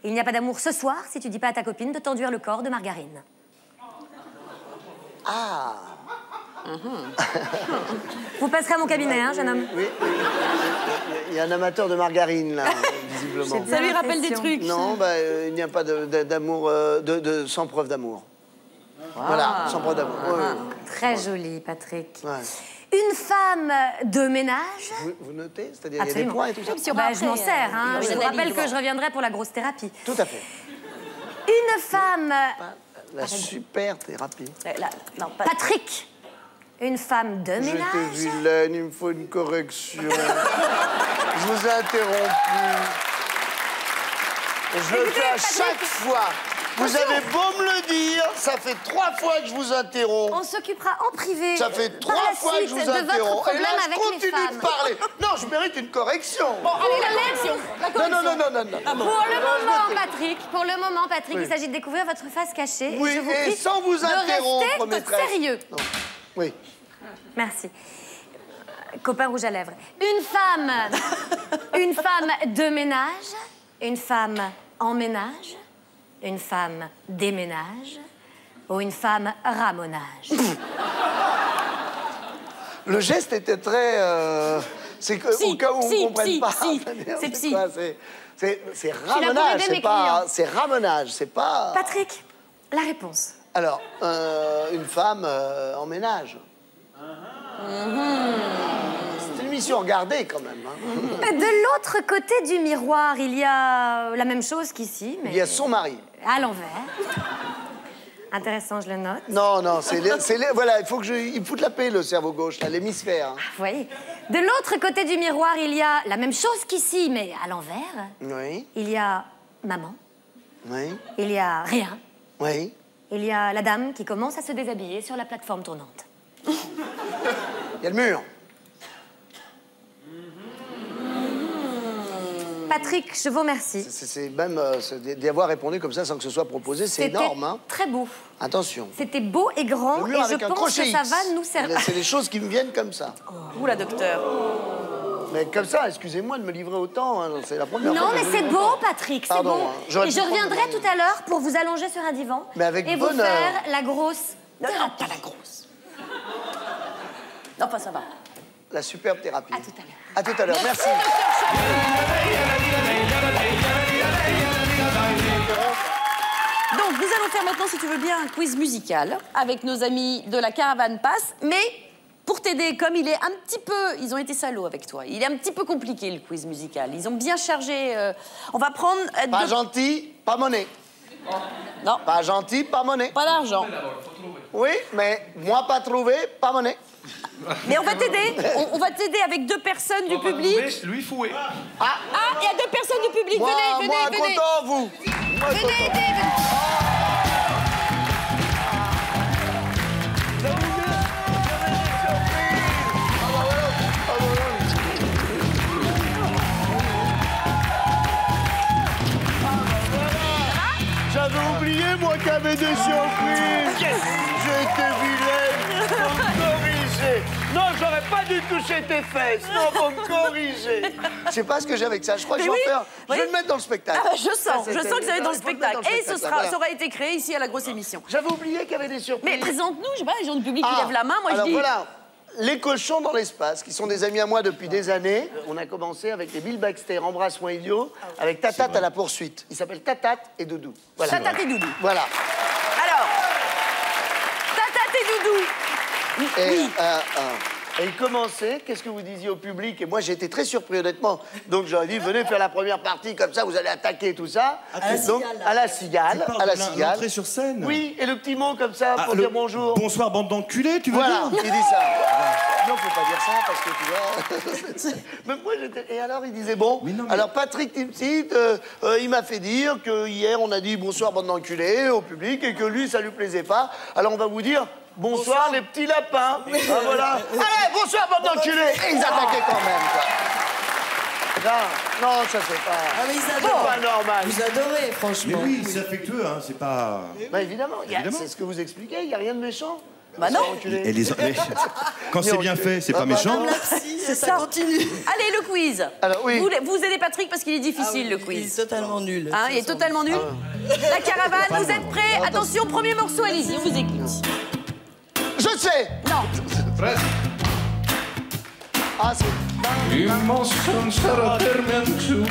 Il n'y a pas d'amour ce soir si tu dis pas à ta copine de t'enduire le corps de margarine. Ah. Vous passerez à mon cabinet, hein, jeune homme. Oui. Il y a un amateur de margarine, là, visiblement. Ça lui rappelle des trucs. Non, il n'y a pas d'amour, sans preuve d'amour. Voilà, sans preuve d'amour. Très joli, Patrick. Une femme de ménage. Vous notez? C'est-à-dire, il y a des points et tout ça? Je m'en sers, hein. Je vous rappelle que je reviendrai pour la grosse thérapie. Tout à fait. Une femme... La super thérapie. Patrick, une femme de ménage. J'étais vilaine, il me faut une correction. Je vous ai interrompu. Je le fais à chaque fois. Vous avez beau me le dire, ça fait 3 fois que je vous interromps. On s'occupera en privé. Ça fait 3 fois que je vous interromps. Et là, je continue de parler. Non, je mérite une correction. Bon, allez, la correction. Non. Pour le moment, Patrick, il s'agit de découvrir votre face cachée. Oui, et je vous et prie sans vous interrompre, de rester sérieux. Non. Oui. Merci. Copain rouge à lèvres. Une femme de ménage, une femme en ménage, une femme déménage ou une femme ramonage. Le geste était très... c'est au cas où on ne comprenne pas. C'est psy. C'est ramonage, c'est ramenage, c'est pas... Patrick, la réponse. Alors, une femme en ménage. C'est une émission regardée, quand même. Hein. De l'autre côté du miroir, il y a la même chose qu'ici, mais... Il y a son mari. À l'envers. Intéressant, je le note. Non, voilà, il faut que il foute la paix, le cerveau gauche, là, l'hémisphère. Hein. Vous voyez. De l'autre côté du miroir, il y a la même chose qu'ici, mais à l'envers. Oui. Il y a maman. Oui. Il y a rien. Oui. Il y a la dame qui commence à se déshabiller sur la plateforme tournante. Il y a le mur. Patrick, je vous remercie. C'est même d'y avoir répondu comme ça sans que ce soit proposé, c'est énorme. Hein. Très beau. Attention. C'était beau et grand, et je pense que ça va nous servir. C'est des choses qui me viennent comme ça. Oula, docteur. Mais comme ça, excusez-moi de me livrer autant, hein, c'est la première fois. Non, mais c'est beau, Patrick, c'est beau. Hein, et je reviendrai tout à l'heure pour vous allonger sur un divan. Mais avec et bonheur. vous faire la grosse... Non, pas la grosse. Non, pas ça va. La superbe thérapie. À tout à l'heure. À tout à l'heure, merci. Donc, nous allons faire maintenant, si tu veux bien, un quiz musical avec nos amis de la Caravane Passe. Mais pour t'aider, comme il est un petit peu... Ils ont été salauds avec toi. Il est un petit peu compliqué, le quiz musical. Ils ont bien chargé... On va prendre... Pas gentil, pas monnaie. Non. Pas gentil, pas monnaie. Pas d'argent. Oui, mais moi pas trouvé, pas monnaie. Mais on va t'aider. On va t'aider avec 2 personnes du public. Lui fouet. Ah, il y a 2 personnes du public. Moi, venez. content, vous. Moi, venez. oublié, moi, qu'il y avait des surprises. J'ai été vilaine. Faut me corriger. Non, j'aurais pas dû toucher tes fesses. Non, faut me corriger. Je sais pas ce que j'ai avec ça. Je crois que je vais en faire. Je vais le mettre dans le spectacle. Ah, je sens que ça va être dans le spectacle. Et ça aura été créé ici à la grosse émission. J'avais oublié qu'il y avait des surprises. Mais présente-nous, je sais pas, les gens du public qui lèvent la main. Moi, je dis. Voilà. Les cochons dans l'espace, qui sont des amis à moi depuis des années. On a commencé avec les Bill Baxter, Embrasse-moi idiot, avec Tatat à la poursuite. Ils s'appellent Tatat et Doudou. Voilà. Tatat et Doudou. Voilà. Alors, Tatat et Doudou. Oui. Et ils commençaient, qu'est-ce que vous disiez au public? Et moi, j'ai été très surpris, honnêtement. Donc, j'aurais dit, venez faire la première partie, comme ça, vous allez attaquer tout ça. Donc, à la cigale. À la cigale. L'entrée sur scène. Oui, et le petit mot comme ça, pour dire bonjour. Bonsoir, bande d'enculés, tu veux dire? Voilà, il dit ça. Non, faut pas dire ça, parce que tu vois... Même moi, j'étais... Et alors, il disait, bon... Alors, Patrick Timsit, il m'a fait dire que hier, on a dit bonsoir, bande d'enculés au public, et que lui, ça lui plaisait pas. Alors, on va vous dire... Bonsoir les petits lapins. Ah, voilà. Allez, bonsoir, bande d'enculés. Et ils attaquaient quand même, quoi. Non, ça c'est pas... Ah, mais ils adorent. Pas normal. Vous adorez, franchement. Mais oui, c'est affectueux, hein, c'est pas... Bah évidemment, c'est ce que vous expliquez, il n'y a rien de méchant. Bah non. Et quand c'est bien fait, c'est pas méchant. C'est ça. Continue. Allez, le quiz. Alors, oui. Vous aidez Patrick parce qu'il est difficile, le quiz. Il est totalement nul. Hein, il est totalement nul. La caravane, vous êtes prêts? Attention, premier morceau, allez-y, on vous écoute. Je sais. Non. Presque. Ah, c'est... Vi måste köra fermentu.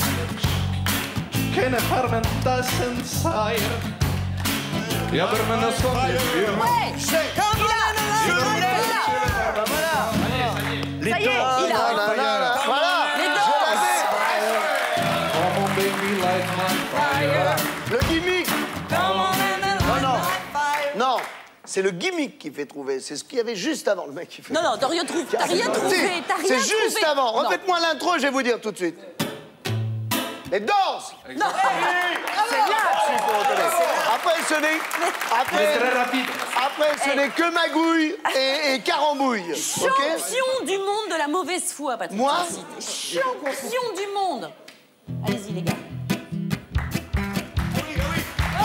Kenne fermentasen säger. Jag bör men så Ouais. Les Ça y est, il a. Voilà. Les dents. Come on baby light my fire. Le gimmick. Non. C'est le gimmick qui fait trouver. C'est ce qu'il y avait juste avant, le mec qui fait. Non, t'as rien trouvé. T'as rien trouvé. C'est juste avant. Refaites-moi l'intro, je vais vous dire tout de suite. Les danses. Non. C'est là-dessus qu'il faut reconnaître. Après, ce n'est que magouille et carambouille. Champion du monde de la mauvaise foi, Patrick. Moi champion du monde. Allez-y, les gars.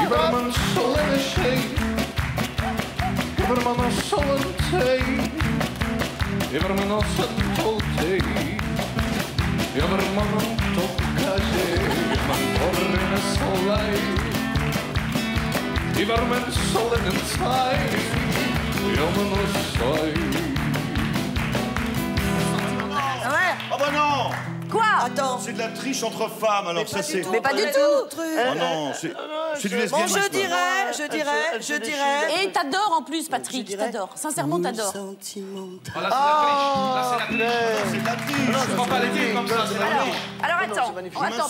Iberman solen şey. Iberman solen tey. Iberman solen toltey. Iberman tokkaje. Man orrene solay. Iberman solen tey. Iberman soy. Oh bah non. Quoi? Attends. C'est de la triche entre femmes, alors ça c'est... Mais pas du tout. Oh non, c'est du Bon, lesbianisme. je dirais. Et t'adores en plus, Patrick. T'adores. Sincèrement, t'adores. Voilà, c'est la triche. C'est de la triche. Non, je prends pas les filles comme ça, c'est la triche. Alors attends,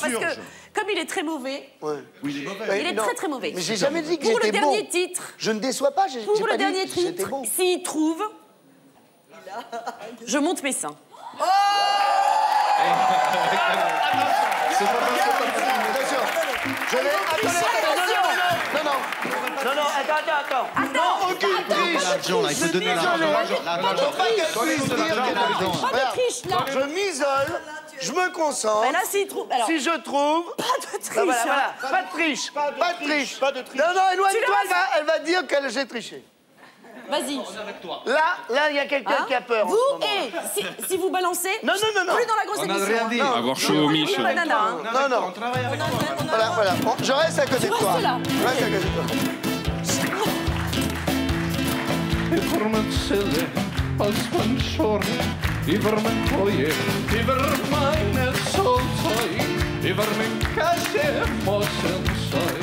parce que comme il est très mauvais, Oui, il est mauvais. il est très très mauvais. Mais j'ai jamais dit que Pour le j'étais bon. dernier titre, Je ne déçois pas. pour le dernier titre, s'il trouve, je monte mes seins. C'est pas attention. Je vais... Non, attends. Non, aucune triche. L'argent, là, il faut donner l'argent. Pas de triche, là. Je m'isole, je me concentre. Mais là, s'il trouve... Alors, Si je trouve... pas de triche. Voilà. hein. Pas de triche. Pas de triche. Non, Non, éloigne-toi, elle va dire que j'ai triché. Vas-y. Là, il y a quelqu'un qui a peur. Vous, et si vous balancez, Non. plus dans la grosse On n'a émission. rien dit. Avoir chaud au Mich. Banana, hein. Non. On travaille avec toi. Voilà. Bon, je reste à côté de toi. restes là. Je reste à côté de toi. Iberman sille, alsman shore. Iberman koje, Iberman soltoj. Iberman kasse mosen soj.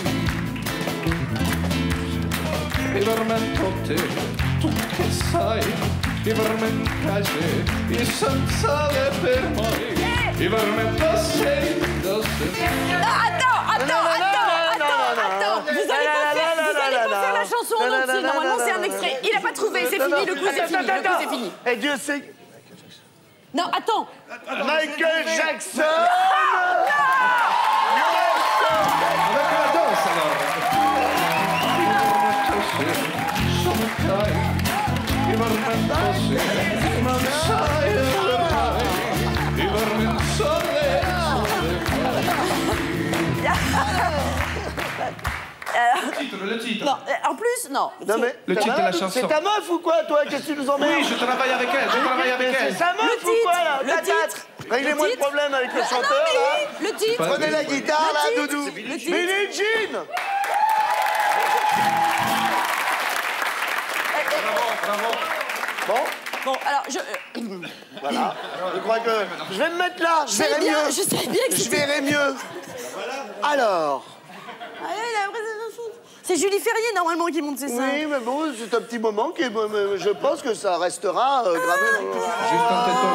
Iberman totte, tukke sai. Iberman kasse, isam sale per moi. Iberman dasse. Attends. Vous allez pas faire la chanson en entier. Normalement, c'est un extrait. Il a pas trouvé. C'est fini. Le coup, c'est fini. Et Dieu sait... Non, attends. Michael Jackson. Avec la danse alors. le titre. Non, en plus, non. Non, mais Le titre de la chanson. c'est ta meuf ou quoi, toi? Qu'est-ce que tu nous emmerdes? Oui, je travaille avec elle, je travaille avec elle. C'est sa meuf ou quoi, là? Le titre. Réglez-moi le problème avec le chanteur, là. Le titre. Prenez la guitare, là, Doudou. Billie Jean. Bravo. Bon, alors, voilà. Je crois que je vais me mettre là. Je verrai mieux. Je sais bien que je verrai mieux. Alors. C'est Julie Ferrier, normalement, qui monte, c'est ça? Oui, mais bon, c'est un petit moment qui, je pense que ça restera gravé dans le... Justin Téton.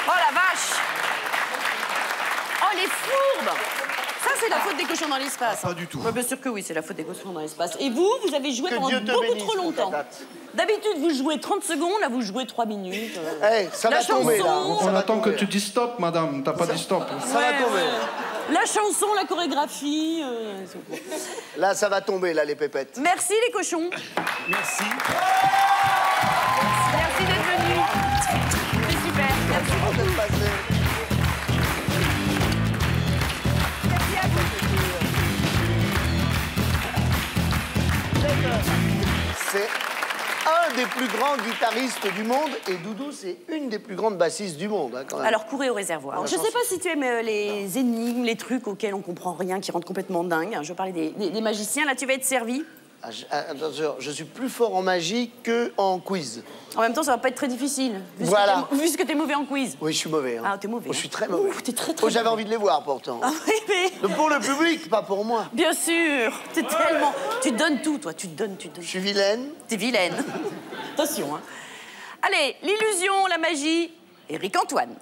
Oh la vache! Oh les fourbes! Ça, c'est la faute des cochons dans l'espace. Pas du tout. Ouais, bien sûr que oui, c'est la faute des cochons dans l'espace. Et vous avez joué pendant Dieu te beaucoup bénisse, trop longtemps. D'habitude, vous jouez 30 secondes, là, vous jouez 3 minutes. Hey, ça va tomber, là. On attend que tu dis stop, madame. T'as pas dit stop. Ça va tomber. La chanson, la chorégraphie. Là, ça va tomber, là, les pépettes. Merci, les cochons. Merci. Merci d'être venus. C'est super. Merci beaucoup. C'est un des plus grands guitaristes du monde et Doudou, c'est une des plus grandes bassistes du monde, hein, quand même. Alors, courez au réservoir. Alors, je sais pas si tu aimes les énigmes, les trucs auxquels on comprend rien, qui rendent complètement dingue. Je parlais des magiciens. Là, tu vas être servi. Attention, je suis plus fort en magie qu'en quiz. En même temps, ça va pas être très difficile. Vu que t'es mauvais en quiz. Oui, je suis mauvais. Hein. Ah, t'es mauvais. Je suis très mauvais. T'es très, très J'avais envie de les voir, pourtant. Ah oui, mais... Pour le public, pas pour moi. Bien sûr. T'es tellement... Tu te donnes tout, toi. Tu te donnes. Je suis vilaine. T'es vilaine. Attention, hein. Allez, l'illusion, la magie, Éric Antoine.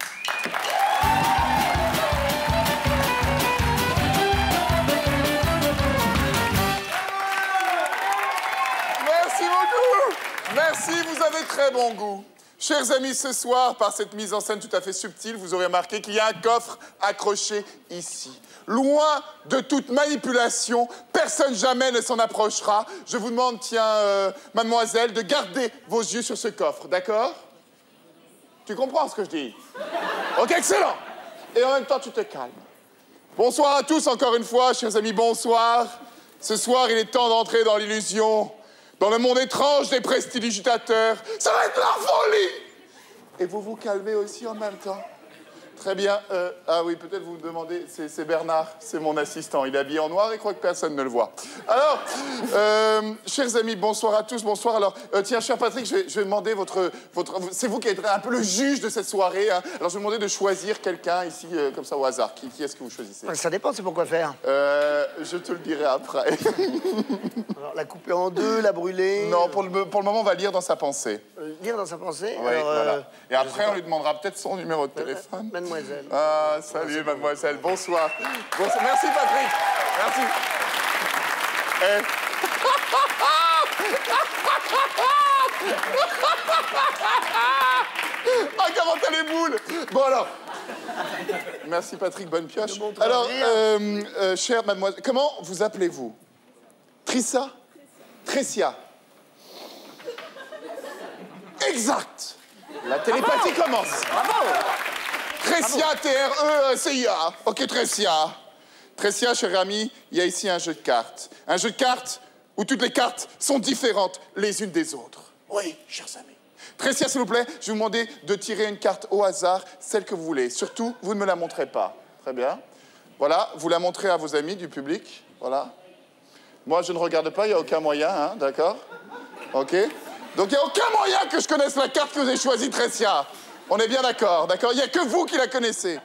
Merci beaucoup. Merci, vous avez très bon goût. Chers amis, ce soir, par cette mise en scène tout à fait subtile, vous aurez remarqué qu'il y a un coffre accroché ici. Loin de toute manipulation, personne jamais ne s'en approchera. Je vous demande, tiens, mademoiselle, de garder vos yeux sur ce coffre, d'accord? Tu comprends ce que je dis? Ok, excellent. Et en même temps, tu te calmes. Bonsoir à tous, encore une fois, chers amis, bonsoir. Ce soir, il est temps d'entrer dans l'illusion, dans le monde étrange des prestidigitateurs. Ça va être la folie! Et vous vous calmez aussi en même temps. Très bien. Ah oui, peut-être vous me demandez, c'est Bernard, c'est mon assistant. Il est habillé en noir et croit que personne ne le voit. Alors, chers amis, bonsoir à tous, bonsoir. Alors, tiens, cher Patrick, je vais demander votre... C'est vous qui êtes un peu le juge de cette soirée. Hein. Alors, je vais demander de choisir quelqu'un ici, comme ça, au hasard. Qui est-ce que vous choisissez? Ça dépend, c'est pour quoi faire. Je te le dirai après. Alors, la couper en deux, la brûler... Non, pour le moment, on va lire dans sa pensée. Lire dans sa pensée? Oui, voilà. Et après, on lui demandera peut-être son numéro de téléphone. Mademoiselle. Ah, salut, mademoiselle. Bonsoir. Bonsoir. Merci, Patrick. Merci. Ah, comment t'as les boules? Bon, alors. Merci, Patrick. Bonne pioche. Alors, chère mademoiselle, comment vous appelez-vous? Trissa? Tressia? Exact. La télépathie commence. Bravo. Tressia, T-R-E-C-I-A. Ok, Tressia. Tressia, cher ami, il y a ici un jeu de cartes. Un jeu de cartes où toutes les cartes sont différentes les unes des autres. Oui, chers amis. Tressia, s'il vous plaît, je vais vous demander de tirer une carte au hasard, celle que vous voulez. Surtout, vous ne me la montrez pas. Très bien. Voilà, vous la montrez à vos amis du public. Voilà. Moi, je ne regarde pas, il n'y a aucun moyen, hein, d'accord? Ok. Donc, il n'y a aucun moyen que je connaisse la carte que vous avez choisie, Tressia. On est bien d'accord, d'accord? Il n'y a que vous qui la connaissez.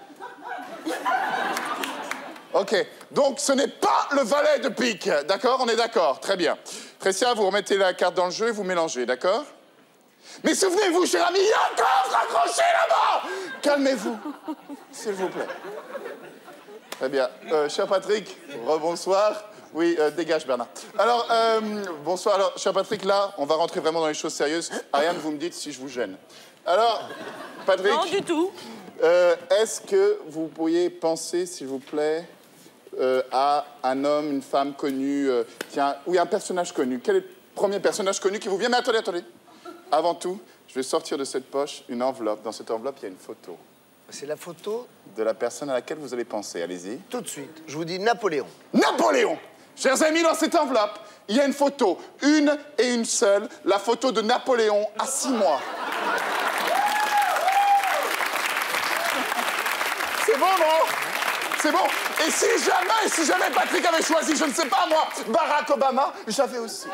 Ok. Donc, ce n'est pas le valet de pique, d'accord? On est d'accord, très bien. Tressia, vous remettez la carte dans le jeu et vous mélangez, d'accord? Mais souvenez-vous, cher ami, il y a un coffre accroché là-bas! Calmez-vous, s'il vous plaît. Très bien. Cher Patrick, rebonsoir. Oui, dégage, Bernard. Alors, bonsoir. Alors, cher Patrick, là, on va rentrer vraiment dans les choses sérieuses. Ariane, vous me dites si je vous gêne. Alors, Patrick... Non, du tout. Est-ce que vous pourriez penser, s'il vous plaît, à un homme, une femme connue, tiens, oui, un personnage connu. Quel est le premier personnage connu qui vous vient? Mais attendez, attendez. Avant tout, je vais sortir de cette poche une enveloppe. Dans cette enveloppe, il y a une photo. C'est la photo de la personne à laquelle vous allez penser. Allez-y. Tout de suite. Je vous dis Napoléon. Napoléon! Chers amis, dans cette enveloppe, il y a une photo, une et une seule, la photo de Napoléon à 6 mois. C'est bon, non? C'est bon. Et si jamais Patrick avait choisi, je ne sais pas moi, Barack Obama, j'avais aussi.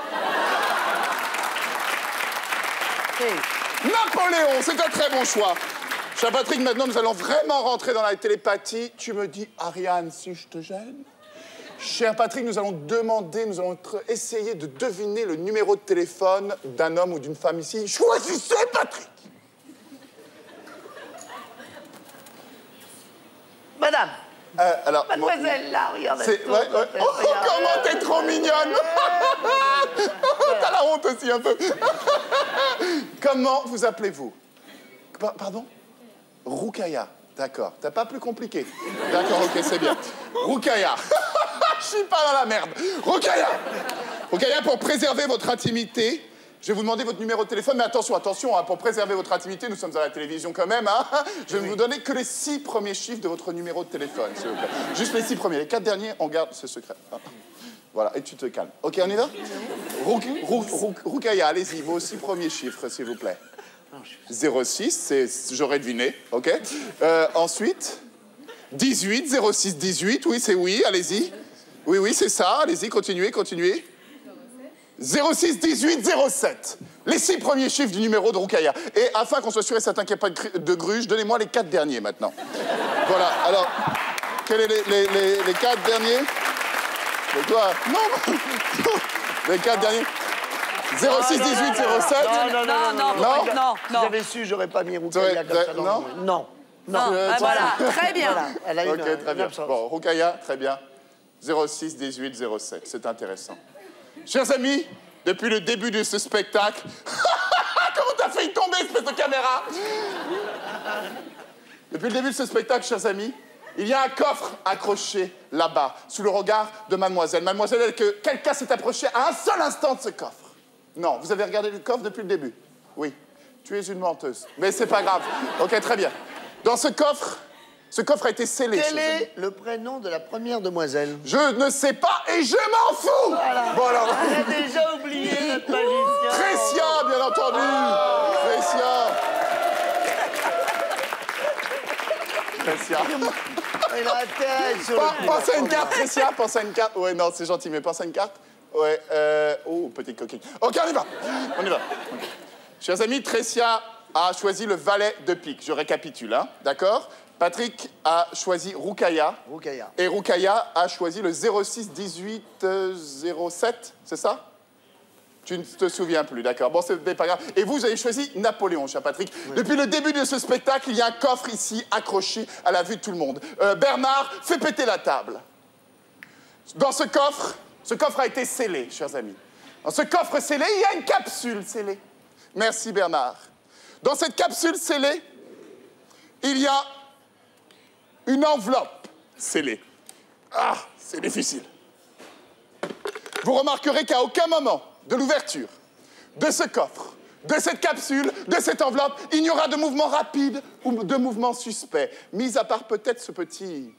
Hey. Napoléon, c'est un très bon choix. Cher Patrick, maintenant, nous allons vraiment rentrer dans la télépathie. Tu me dis, Ariane, si je te gêne? Cher Patrick, nous allons essayer de deviner le numéro de téléphone d'un homme ou d'une femme ici. Choisissez, Patrick! Madame. Alors, Mademoiselle, là, regardez. Ouais. Oh, comment t'es trop mignonne! T'as la honte aussi, un peu. Comment vous appelez-vous? Pardon? Roukaya. D'accord. T'as pas plus compliqué. D'accord, ok, c'est bien. Roukaya. Je suis pas dans la merde. Roukaya. Roukaya, pour préserver votre intimité, je vais vous demander votre numéro de téléphone, mais attention, hein, pour préserver votre intimité, nous sommes à la télévision quand même, hein, je vais vous donner que les 6 premiers chiffres de votre numéro de téléphone, s'il vous plaît. Juste les 6 premiers. Les 4 derniers, on garde ce secret. Voilà, et tu te calmes. Ok, on y va? Roukaya, allez-y, vos 6 premiers chiffres, s'il vous plaît. 06, j'aurais deviné, ok. Ensuite, 18, 06, 18, oui, c'est oui, allez-y. Oui, c'est ça, allez-y, continuez. 06, 18, 07. Les 6 premiers chiffres du numéro de Roukaya. Et afin qu'on soit sûr et certain qu'il n'y ait pas de gruge, donnez-moi les 4 derniers maintenant. Voilà, alors, quels sont les 4 derniers? Mais toi, non. Les 4 derniers. 06, 18, 07. Non. Si j'avais su, j'aurais pas mis Roukaya comme ça. Non. Voilà, très bien. Voilà, elle a ok, très bien. Bon, Roukaya, très bien. 06, 18, 07. C'est intéressant. Chers amis, depuis le début de ce spectacle... Comment t'as failli tomber, espèce de caméra? Depuis le début de ce spectacle, chers amis, il y a un coffre accroché là-bas, sous le regard de mademoiselle. Mademoiselle, quelqu'un s'est approché à un seul instant de ce coffre. Non, vous avez regardé le coffre depuis le début? Oui. Tu es une menteuse. Mais c'est pas grave. Ok, très bien. Dans ce coffre a été scellé. Quel est le prénom de la première demoiselle? Je ne sais pas et je m'en fous. Voilà. Bon alors. On a déjà oublié notre magicien. Tressia, bien entendu. Tressia. Il a la tête sur le... Pense à une carte, Tressia. Pense à une carte. Ouais, non, c'est gentil, mais pense à une carte. Ouais. Oh, petite coquille. Ok, on y va. Okay. Chers amis, Tressia a choisi le valet de pique. Je récapitule, hein. D'accord? Patrick a choisi Roukaya. Et Roukaya a choisi le 06 18 07, c'est ça? Tu ne te souviens plus, d'accord. Bon, c'est pas grave. Et vous avez choisi Napoléon, cher Patrick. Oui. Depuis le début de ce spectacle, il y a un coffre ici, accroché à la vue de tout le monde. Bernard, fais péter la table. Dans ce coffre a été scellé, chers amis. Dans ce coffre scellé, il y a une capsule scellée. Merci, Bernard. Dans cette capsule scellée, il y a une enveloppe scellée. Ah, c'est difficile. Vous remarquerez qu'à aucun moment de l'ouverture de ce coffre, de cette capsule, de cette enveloppe, il n'y aura de mouvement rapide ou de mouvement suspect, mis à part peut-être ce petit...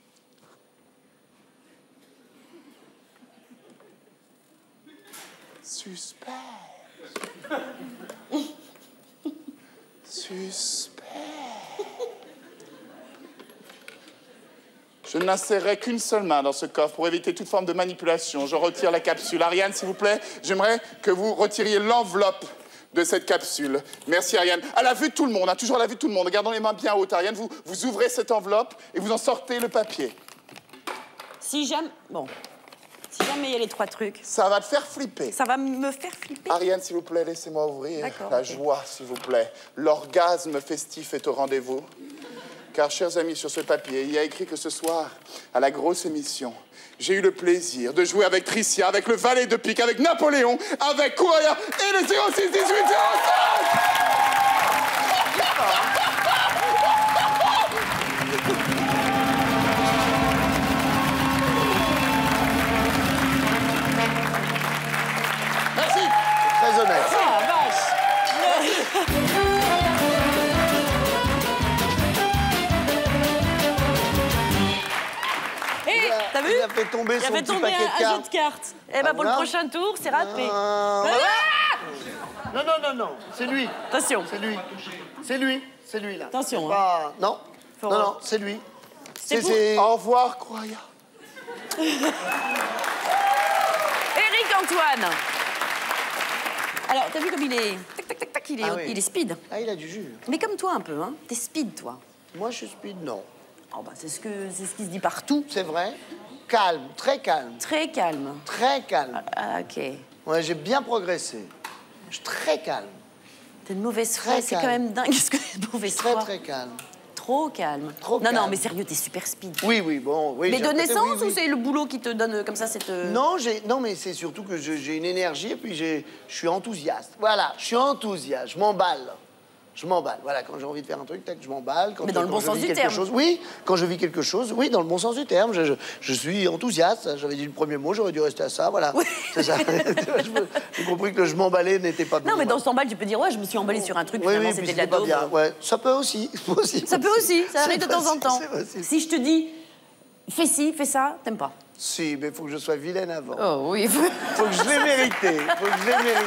Suspect. Je n'insérerai qu'une seule main dans ce coffre pour éviter toute forme de manipulation. Je retire la capsule. Ariane, s'il vous plaît, j'aimerais que vous retiriez l'enveloppe de cette capsule. Merci, Ariane. À la vue de tout le monde, hein, toujours à la vue de tout le monde. Gardons les mains bien hautes, Ariane. Vous ouvrez cette enveloppe et vous en sortez le papier. Si jamais il y a les 3 trucs... Ça va te faire flipper. Ça va me faire flipper. Ariane, s'il vous plaît, laissez-moi ouvrir. La joie, s'il vous plaît. L'orgasme festif est au rendez-vous. Car, chers amis, sur ce papier, il y a écrit que ce soir, à la grosse émission, j'ai eu le plaisir de jouer avec Tressia, avec le valet de pique, avec Napoléon, avec Roukaya et le 06 18 05. Merci. Très honnête. Ah, vache. T'as vu? Il a fait tomber son petit paquet de un cartes. jeu de cartes. Eh ben, pour le prochain tour, c'est raté. Non, non, non, non, c'est lui. Attention. C'est lui. C'est lui. C'est lui, là. Attention. Pas... Non. Faut Non, non, c'est lui. C'est Au revoir, Croya. Éric Antoine. Alors, t'as vu comme il est... Tac, tac, tac, tac, il est speed. Ah, il a du jus. Mais comme toi un peu, hein. T'es speed, toi. Moi, je suis speed, non. Oh, bah, c'est ce qui se dit partout. C'est vrai. Calme, très calme. Très calme. Très calme. Ah, ok. Ouais, j'ai bien progressé. Je suis très calme. T'es de mauvaise foi, c'est quand même dingue ce que t'es de mauvaise foi. Très calme. Trop calme. Trop non, calme. non, mais sérieux, t'es super speed. Oui, oui, bon, oui. Mais de naissance oui. ou c'est le boulot qui te donne comme ça cette... Non, mais c'est surtout que j'ai une énergie et puis je suis enthousiaste. Voilà, je suis enthousiaste, je m'emballe. Je m'emballe. Voilà, quand j'ai envie de faire un truc, tac, je m'emballe. Mais dans le bon sens du terme. Oui, quand je vis quelque chose, oui, dans le bon sens du terme. Je suis enthousiaste. J'avais dit le premier mot, j'aurais dû rester à ça, voilà. Oui. C'est ça. J'ai compris que je m'emballais n'était pas bien. Non, mais dans s'emballe, tu peux dire, ouais, je me suis emballé sur un truc, oui, finalement, oui, c'était de la pas daube. bien. Ouais, ça peut aussi. Ça peut aussi, ça arrive de temps en temps. Si je te dis, fais ci, fais ça, t'aimes pas? Si, mais il faut que je sois vilaine avant. Oh oui. Faut que je l'ai mérité. Faut que je l'ai mérité.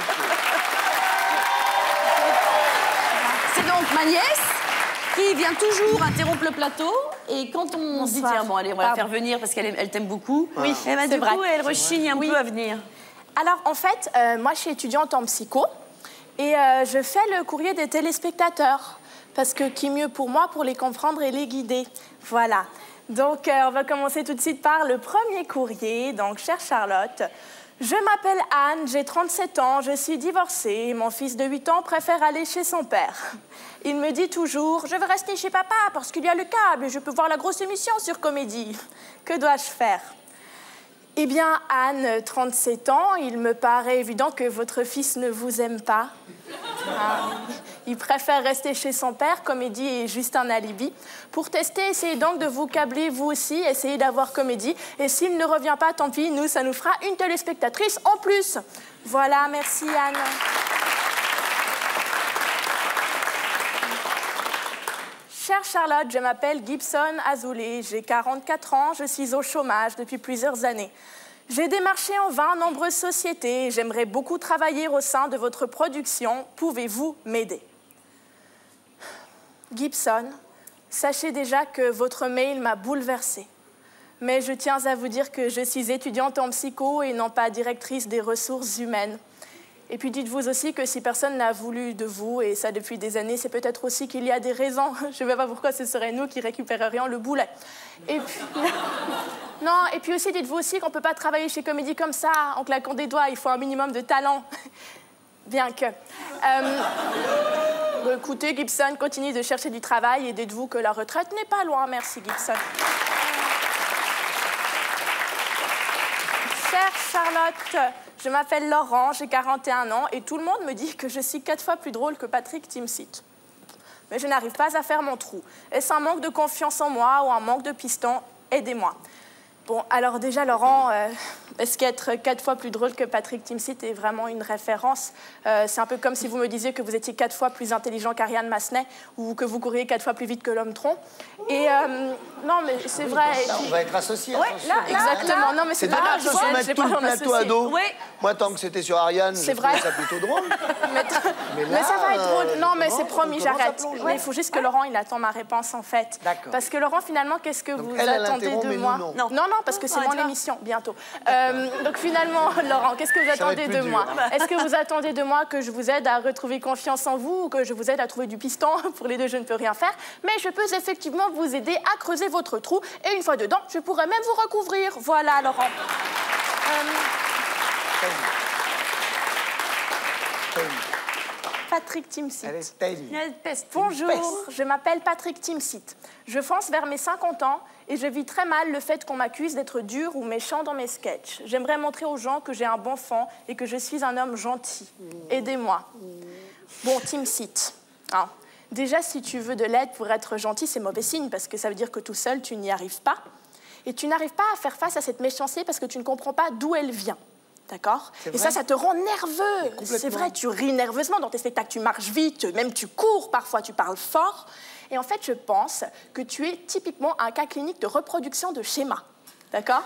C'est donc ma nièce qui vient toujours interrompre le plateau. Et quand on se dit, tiens, bon, allez, on va la faire venir parce qu'elle t'aime beaucoup. Oui, et ben, du coup, elle rechigne un peu à venir. Alors, en fait, moi, je suis étudiante en psycho et je fais le courrier des téléspectateurs. Parce que qui mieux pour moi pour les comprendre et les guider. Voilà. Donc, on va commencer tout de suite par le premier courrier. Donc, chère Charlotte, je m'appelle Anne, j'ai 37 ans, je suis divorcée. Mon fils de 8 ans préfère aller chez son père. Il me dit toujours, je veux rester chez papa parce qu'il y a le câble et je peux voir la grosse émission sur Comédie. Que dois-je faire? Eh bien, Anne, 37 ans, il me paraît évident que votre fils ne vous aime pas. Il préfère rester chez son père, Comédie est juste un alibi. Pour tester, essayez donc de vous câbler vous aussi, essayez d'avoir Comédie. Et s'il ne revient pas, tant pis, nous, ça nous fera une téléspectatrice en plus. Voilà, merci Anne. Chère Charlotte, je m'appelle Gibson Azoulay, j'ai 44 ans, je suis au chômage depuis plusieurs années. J'ai démarché en vain nombreuses sociétés et j'aimerais beaucoup travailler au sein de votre production. Pouvez-vous m'aider? Gibson, sachez déjà que votre mail m'a bouleversée. Mais je tiens à vous dire que je suis étudiante en psycho et non pas directrice des ressources humaines. Et puis dites-vous aussi que si personne n'a voulu de vous, et ça depuis des années, c'est peut-être aussi qu'il y a des raisons. Je ne sais pas pourquoi ce serait nous qui récupérerions le boulet. Et puis... Non, et puis aussi, dites-vous aussi qu'on ne peut pas travailler chez Comédie comme ça, en claquant des doigts. Il faut un minimum de talent. Bien que... Bon, écoutez, Gibson, continuez de chercher du travail et dites-vous que la retraite n'est pas loin. Merci, Gibson. Chère Charlotte, je m'appelle Laurent, j'ai 41 ans et tout le monde me dit que je suis 4 fois plus drôle que Patrick Timsit. Mais je n'arrive pas à faire mon trou. Est-ce un manque de confiance en moi ou un manque de piston? Aidez-moi. Bon, alors déjà, Laurent, est-ce qu'être 4 fois plus drôle que Patrick Timsit est vraiment une référence? C'est un peu comme si vous me disiez que vous étiez 4 fois plus intelligent qu'Ariane Massenet ou que vous couriez 4 fois plus vite que l'homme tronc. Et non, mais c'est vrai. Là, on va être associés. Ouais, là, exactement. Non, mais c'est dommage de se mettre tout le plateau à dos. Oui. Moi, tant que c'était sur Ariane, je trouvais ça plutôt drôle. Mais ça va être drôle. Non, mais c'est promis, j'arrête. Mais il faut juste que Laurent, il attend ma réponse, en fait. D'accord. Parce que Laurent, finalement, qu'est-ce que vous elle attendez interrompt, de mais moi? nous, non. Non, parce que c'est mon émission, bientôt. Donc finalement, Laurent, qu'est-ce que vous attendez de moi? Est-ce que vous attendez de moi que je vous aide à retrouver confiance en vous ou que je vous aide à trouver du piston? Pour les deux, je ne peux rien faire. Mais je peux effectivement vous aider à creuser votre trou. Et une fois dedans, je pourrais même vous recouvrir. Voilà, Laurent. Patrick Timsit. Bonjour, je m'appelle Patrick Timsit. Je fonce vers mes 50 ans et je vis très mal le fait qu'on m'accuse d'être dur ou méchant dans mes sketchs. J'aimerais montrer aux gens que j'ai un bon fond et que je suis un homme gentil. Aidez-moi. Bon, Timsit. Hein. Déjà, si tu veux de l'aide pour être gentil, c'est mauvais signe parce que ça veut dire que tout seul, tu n'y arrives pas. Et tu n'arrives pas à faire face à cette méchanceté parce que tu ne comprends pas d'où elle vient. D'accord? Et ça te rend nerveux. C'est vrai, tu ris nerveusement dans tes spectacles, tu marches vite, même tu cours parfois, tu parles fort. Et en fait, je pense que tu es typiquement un cas clinique de reproduction de schéma. D'accord?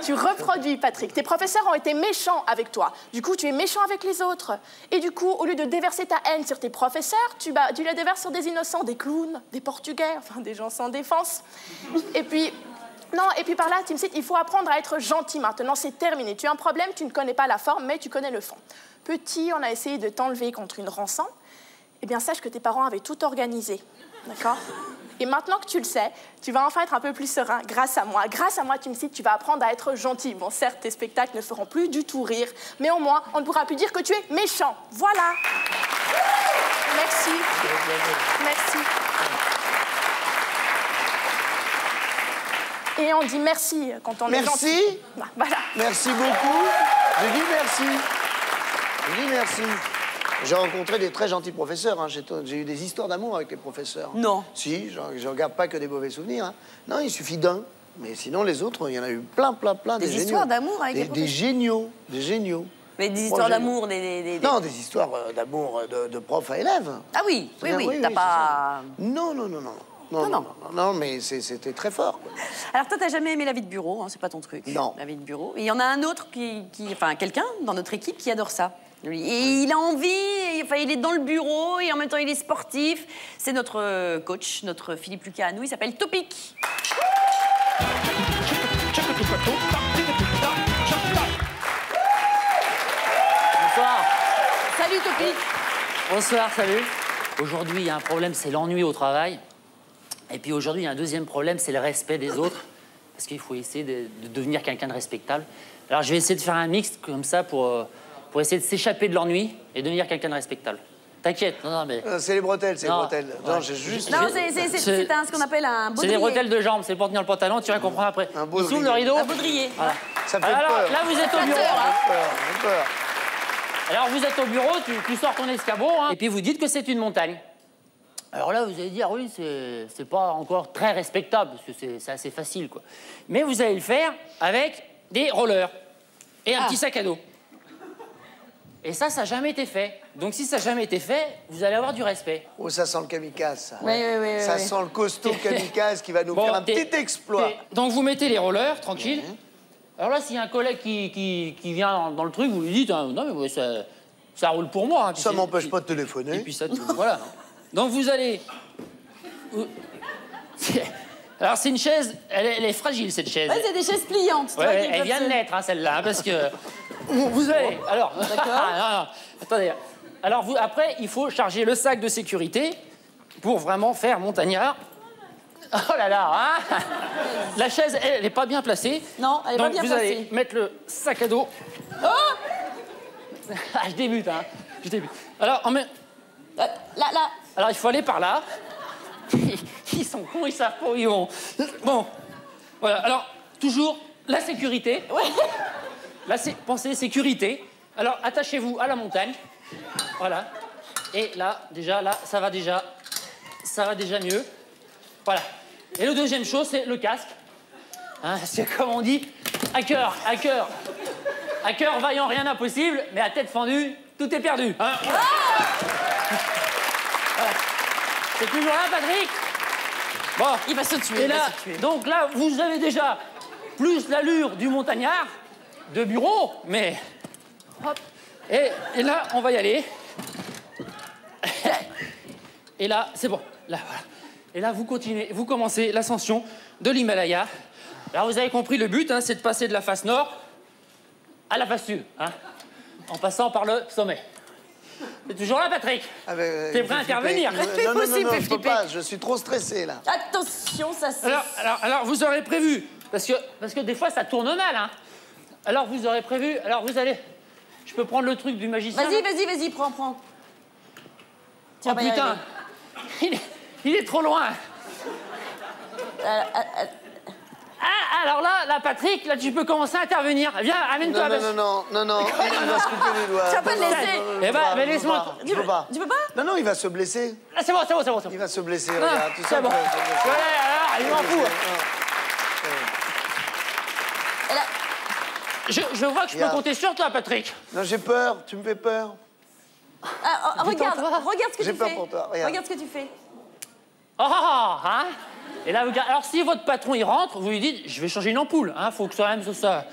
Tu reproduis, Patrick. Tes professeurs ont été méchants avec toi. Du coup, tu es méchant avec les autres. Et du coup, au lieu de déverser ta haine sur tes professeurs, tu la déverses sur des innocents, des clowns, des portugais, enfin des gens sans défense. Et puis par là, Timsit, il faut apprendre à être gentil maintenant, c'est terminé. Tu as un problème, tu ne connais pas la forme, mais tu connais le fond. Petit, on a essayé de t'enlever contre une rançon. Eh bien, sache que tes parents avaient tout organisé. D'accord? Et maintenant que tu le sais, tu vas enfin être un peu plus serein grâce à moi. Grâce à moi, Timsit, tu vas apprendre à être gentil. Bon, certes, tes spectacles ne feront plus du tout rire, mais au moins, on ne pourra plus dire que tu es méchant. Voilà. Merci. Merci. Et on dit merci quand on est gentil. Merci. Voilà. Merci beaucoup. Je dis merci. Je dis merci. J'ai rencontré des très gentils professeurs. Hein. J'ai eu des histoires d'amour avec les professeurs. Non. Si, je regarde pas que des mauvais souvenirs. Hein. Non, il suffit d'un. Mais sinon, les autres, il y en a eu plein. Des histoires d'amour avec les professeurs? Des géniaux. Mais des histoires d'amour, Non, des histoires d'amour de prof à élève. Ah oui, t'as pas... Non, mais c'était très fort. Quoi. Alors toi, t'as jamais aimé la vie de bureau, hein, c'est pas ton truc. Non. La vie de bureau. Et il y en a un autre enfin quelqu'un dans notre équipe qui adore ça. Lui. Et il a envie, enfin il est dans le bureau et en même temps il est sportif. C'est notre coach, notre Philippe Lucas à nous, il s'appelle Topic. Bonsoir. Salut Topic. Bonsoir, salut. Aujourd'hui, il y a un problème, c'est l'ennui au travail. Et puis aujourd'hui, il y a un deuxième problème, c'est le respect des autres. Parce qu'il faut essayer de devenir quelqu'un de respectable. Alors je vais essayer de faire un mix comme ça pour essayer de s'échapper de l'ennui et devenir quelqu'un de respectable. T'inquiète, non, mais... C'est les bretelles, c'est les bretelles. Ouais. Non, j'ai juste... Non, c'est ce qu'on appelle un baudrier. C'est des bretelles de jambes, c'est pour tenir le pantalon, tu vas comprendre après. Un baudrier. Il s'ouvre le rideau. Un baudrier. Voilà. Ça fait Alors, peur. là, vous êtes au bureau. J'ai peur. Alors, vous êtes au bureau, tu sors ton escabeau, hein, et puis vous dites que c'est une montagne. Alors là, vous allez dire, oui, c'est pas encore très respectable, parce que c'est assez facile, quoi. Mais vous allez le faire avec des rollers et un petit sac à dos. Et ça n'a jamais été fait. Donc si ça n'a jamais été fait, vous allez avoir du respect. Oh, ça sent le kamikaze, ça. Oui. Ça sent le costaud kamikaze qui va nous faire un petit exploit. Donc vous mettez les rollers, tranquille. Alors là, s'il y a un collègue qui vient dans le truc, vous lui dites, hein, non mais ça roule pour moi. Hein, ça m'empêche pas de téléphoner. Et puis ça, voilà. Donc vous allez... Alors c'est une chaise, elle est fragile cette chaise. Ouais, c'est des chaises pliantes. Ouais, elle vient de naître, hein, celle-là, hein, parce que... Vous allez... Alors... D'accord. Attendez. Alors après, il faut charger le sac de sécurité pour vraiment faire montagnard. Oh là là, hein. La chaise, elle n'est pas bien placée. Non, elle n'est pas bien placée. Donc vous allez mettre le sac à dos. Oh. Je débute, hein. Je débute. Alors, là. Alors, il faut aller par là. Ils sont cons, ils savent pas où ils vont. Bon, voilà. Alors, toujours la sécurité. Ouais. Pensez sécurité. Alors, attachez-vous à la montagne. Voilà. Et là, déjà, ça va déjà mieux. Voilà. Et la deuxième chose, c'est le casque. Hein, c'est comme on dit, à cœur, vaillant, rien d'impossible, mais à tête fendue, tout est perdu. Hein. Voilà. C'est toujours là, Patrick? Bon. Il va se tuer. Et là, donc là, vous avez déjà plus l'allure du montagnard de bureau, mais... Hop. Et là, on va y aller. Et là, c'est bon. Là, voilà. Et là, vous continuez, vous commencez l'ascension de l'Himalaya. Alors, vous avez compris, le but, hein, c'est de passer de la face nord à la face sud, hein, en passant par le sommet. T'es toujours là, Patrick? T'es prêt à intervenir? Non, je peux pas, je suis trop stressé, là. Attention, ça se... Alors, vous aurez prévu, parce que des fois, ça tourne mal, hein. Alors, vous aurez prévu, alors vous allez... Je peux prendre le truc du magicien? Vas-y, prends. Tiens, oh, putain. Il est trop loin. Alors là, Patrick, là, tu peux commencer à intervenir. Viens, amène-toi. Non, il va se couper les doigts. Tu vas pas le laisser. Eh ben, mais laisse-moi. Tu peux pas. Non, il va se blesser. Ah, c'est bon. Il va se blesser, regarde. Tout ça, c'est bon. Alors, il m'en fout. Je vois que je peux compter sur toi, Patrick. Non, j'ai peur. Tu me fais peur. Regarde ce que tu fais. J'ai peur pour toi. Regarde ce que tu fais. Oh, hein? Et là, alors si votre patron il rentre, vous lui dites, je vais changer une ampoule, hein, faut que ça même ça.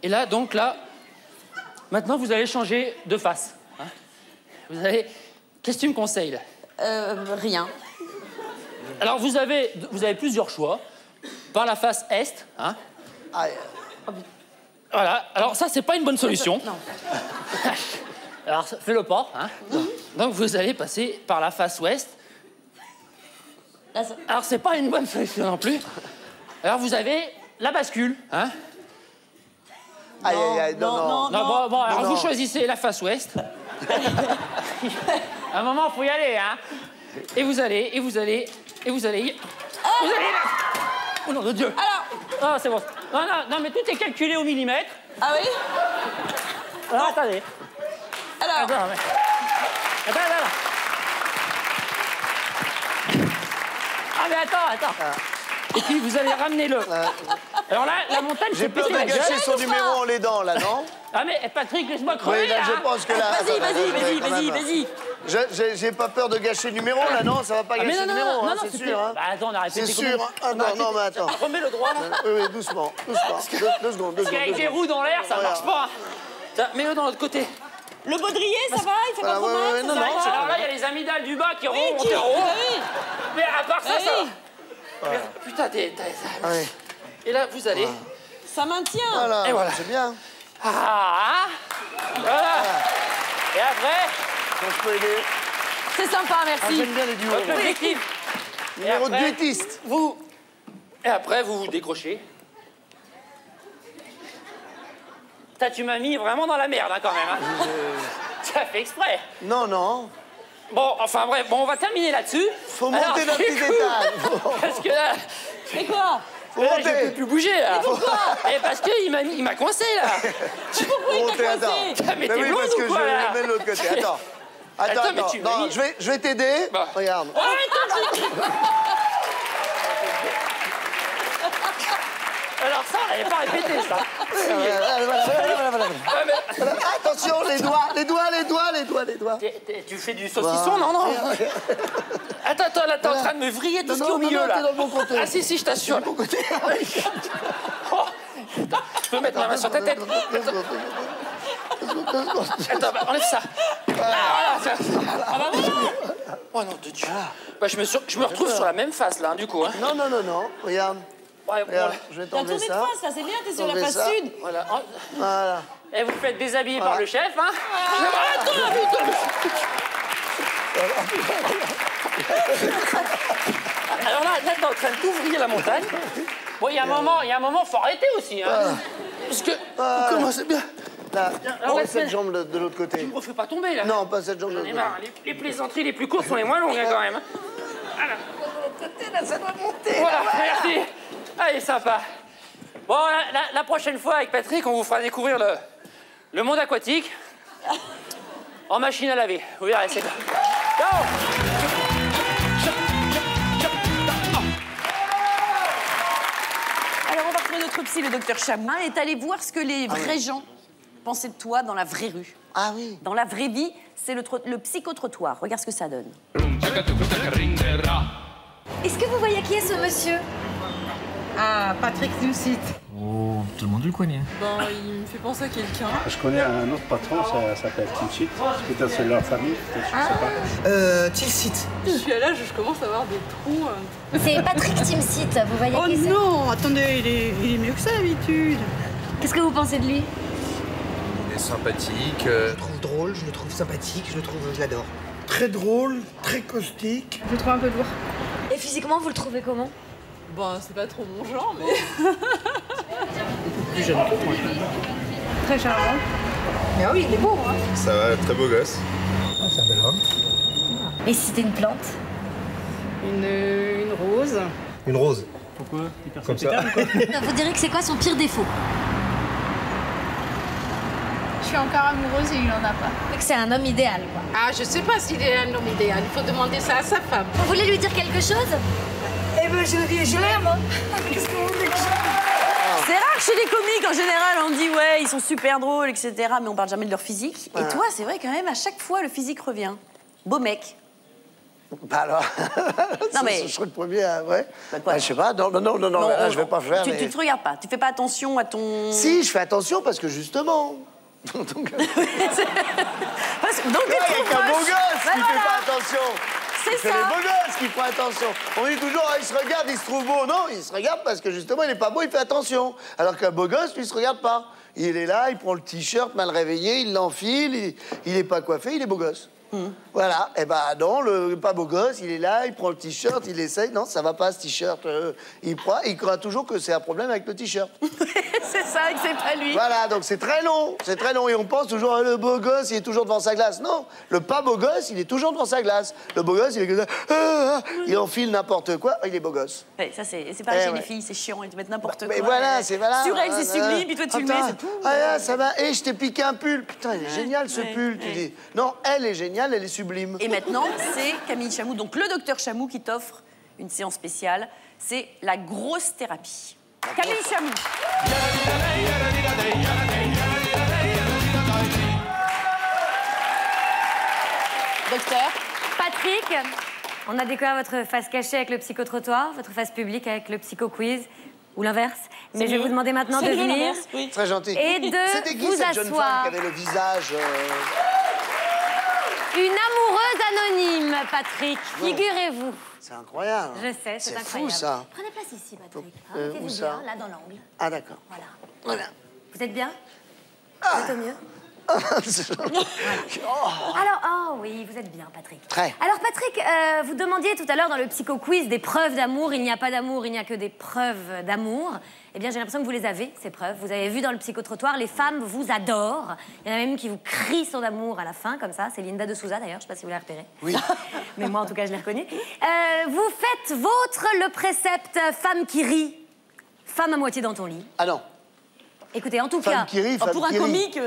Et là, donc là, maintenant vous allez changer de face. Hein. Vous allez, qu'est-ce que tu me conseilles là? Rien. Alors vous avez plusieurs choix. Par la face est, hein. Voilà. Alors ça, c'est pas une bonne solution. Non. Alors fais-le pas, hein. Donc vous allez passer par la face ouest. Alors c'est pas une bonne solution non plus. Alors vous avez la bascule, hein. Aïe, aïe, aïe, non. Bon, alors vous choisissez la face ouest. À un moment, il faut y aller, hein. Et vous allez. Oh nom de Dieu. Alors. Ah, c'est bon. Non, mais tout est calculé au millimètre. Ah oui? Alors, attendez. Alors. Attends. Ah, mais attends. Et puis, vous allez ramener le... Alors là, la montagne, j'ai peur de gâcher son numéro en l'aidant, là, non? Ah, mais Patrick, laisse-moi crever, oui, là, je pense que là... Vas-y. J'ai pas peur de gâcher le numéro, là, non? Ça va pas gâcher le numéro, hein, c'est sûr. Hein. Bah, attends, on a répété. C'est sûr. Non, mais attends. Remets le droit, là. Oui, doucement. 2 secondes. Parce qu'avec des roues dans l'air, ça marche pas. Tiens, mets-le dans l'autre côté. Le baudrier, ça va? Il fait pas trop mal? Non. Alors là, il y a les amygdales du bas qui remontent en haut. Mais à part ça, ça va. Putain, Et là, vous allez... Ça maintient. Voilà, et voilà. C'est bien. Voilà. Et après... Donc, je peux aider. C'est sympa, merci. J'aime bien les duos. Votre objectif. Numéro de duettiste. Et après, vous décrochez. Putain, tu m'as mis vraiment dans la merde, hein, quand même. Hein. Tu as fait exprès. Non. Bon, enfin bref, on va terminer là-dessus. Faut monter d'un petit détail. Parce que là... C'est quoi? Je peux plus bouger, là. Et parce qu'il m'a coincé, là. Pourquoi il t'a coincé? Mais t'es blonde ou quoi, là? Je vais de l'autre côté. Attends. Non, je vais t'aider. Bah. Regarde. Alors ça, elle n'avait pas répété, ça. Voilà. Attention, les doigts. Tu fais du saucisson, non. Attends, là, t'es en train de me vriller tout ce qui est au milieu, là. T'es dans le bon côté. Ah si, je t'assure. Bon côté. Je peux mettre ma main sur ta tête. Attends, enlève ça. Voilà. Oh non, de Dieu. Bah, je me retrouve sur la même face, là, du coup. Hein. Non. Regarde. Regarde, je vais T'as t'enlever tourné de ça. face, là, c'est bien, t'es sur la face sud. Voilà. Et vous faites déshabiller par le chef, hein. Alors là, t'es en train de t'ouvrir la montagne. Bon, il y a un moment, faut arrêter aussi, hein. Parce que... Comment c'est bien. Là, cette jambe de l'autre côté. Tu me refais pas tomber, là. Non, pas cette jambe de l'autre côté. Les plaisanteries les plus courtes sont les moins longues, hein, quand même. Voilà. Là, ça doit monter. Voilà, merci. Allez, sympa. Bon, la prochaine fois, avec Patrick, on vous fera découvrir le monde aquatique en machine à laver. Vous verrez, c'est bien. Ciao. Alors, on va retrouver notre psy, le docteur Chamou, est allé voir ce que les vrais gens pensaient de toi dans la vraie rue. Ah oui. Dans la vraie vie, c'est le psychotrottoir. Regarde ce que ça donne. Est-ce que vous voyez qui est ce monsieur? Ah, Patrick Timsit. Oh, tout le monde le connaît. Ben, il me fait penser à quelqu'un. Je connais un autre patron, ça s'appelle Timsit. Peut-être c'est leur famille, peut-être, je sais pas. Timsit. Je suis à l'âge où je commence à avoir des trous. C'est Patrick Timsit, vous voyez qui c'est? Oh non, attendez, il est mieux que ça d'habitude. Qu'est-ce que vous pensez de lui? Il est sympathique. Je le trouve drôle, je le trouve sympathique, je l'adore. Très drôle, très caustique. Je le trouve un peu lourd. Et physiquement, vous le trouvez comment? Bon, c'est pas trop mon genre, mais... Plus jeune que moi. Très charmant. Mais oui, il est beau, hein. Ça va, très beau gosse. Ah, c'est un bel homme. Et si c'était une plante? Une rose. Une rose. Pourquoi? Comme ça. Vous direz que c'est quoi son pire défaut? Je suis encore amoureuse et il en a pas. Que c'est un homme idéal, quoi. Ah, je sais pas s'il est un homme idéal. Il faut demander ça à sa femme. Vous voulez lui dire quelque chose? Eh ben, je l'aime. Qu'est-ce que vous voulez que je... C'est rare chez les comiques, en général, on dit ouais, ils sont super drôles, etc. Mais on parle jamais de leur physique. Et toi, c'est vrai quand même, à chaque fois, le physique revient. Beau mec. Bah alors, non mais... je serais le premier à... Ouais. Bah, je sais pas, non, là, je vais pas faire... Tu te regardes pas, tu fais pas attention à ton... Si, je fais attention parce que justement... donc, donc il y a qu'un beau gosse qui fait pas attention. C'est ça. Les beaux gosses qui font attention. On dit toujours, il se regarde, il se trouve beau. Non, il se regarde parce que justement, il est pas beau, il fait attention. Alors qu'un beau gosse, lui, il se regarde pas. Il est là, il prend le t-shirt mal réveillé, il l'enfile, il est pas coiffé, il est beau gosse. Voilà, et ben non, le pas beau gosse, il est là, il prend le t-shirt, il essaye, non, ça va pas ce t-shirt. Il croit toujours que c'est un problème avec le t-shirt. C'est ça, que c'est pas lui. Voilà, donc c'est très long, et on pense toujours, le beau gosse, il est toujours devant sa glace. Non, le pas beau gosse, il est toujours devant sa glace. Le beau gosse, il est comme ça, il enfile n'importe quoi, il est beau gosse. Ouais, ça, c'est pareil chez les filles, c'est chiant, ils te mettent n'importe quoi. Mais voilà, c'est voilà. Sur elle, c'est sublime, puis toi, tu le mets, c'est tout. Ah, ça va, je t'ai piqué un pull. Putain, il est génial, ce pull, tu dis. Non, elle est géniale. Elle est sublime. Et maintenant, c'est Camille Chamou, donc le docteur Chamou, qui t'offre une séance spéciale. C'est la grosse thérapie. Camille Chamou. Docteur. Patrick, on a découvert votre face cachée avec le psychotrottoir, votre face publique avec le psycho-quiz. Ou l'inverse. Mais je vais vous demander maintenant de venir. Oui. Très gentil. Et de C'était qui vous cette jeune femme qui avait le visage... Une amoureuse anonyme, Patrick, figurez-vous. C'est incroyable. Je sais, c'est incroyable. C'est fou, ça. Prenez place ici, Patrick. Où ça bien, là, dans l'angle. Ah, d'accord. Voilà. Vous êtes bien Vous êtes au mieux Alors, oh oui, vous êtes bien, Patrick. Très. Alors, Patrick, vous demandiez tout à l'heure dans le psycho-quiz des preuves d'amour. Il n'y a pas d'amour, il n'y a que des preuves d'amour. Eh bien, j'ai l'impression que vous les avez, ces preuves. Vous avez vu dans le psychotrottoir, les femmes vous adorent. Il y en a même qui vous crient son amour à la fin, comme ça. C'est Linda de Souza, d'ailleurs, je ne sais pas si vous l'avez repéré. Oui. Mais moi, en tout cas, je l'ai reconnue. Vous faites vôtre le précepte « femme qui rit, femme à moitié dans ton lit ». Ah non. Écoutez, en tout femme cas... Qui rit, femme pour un qui rit. comique...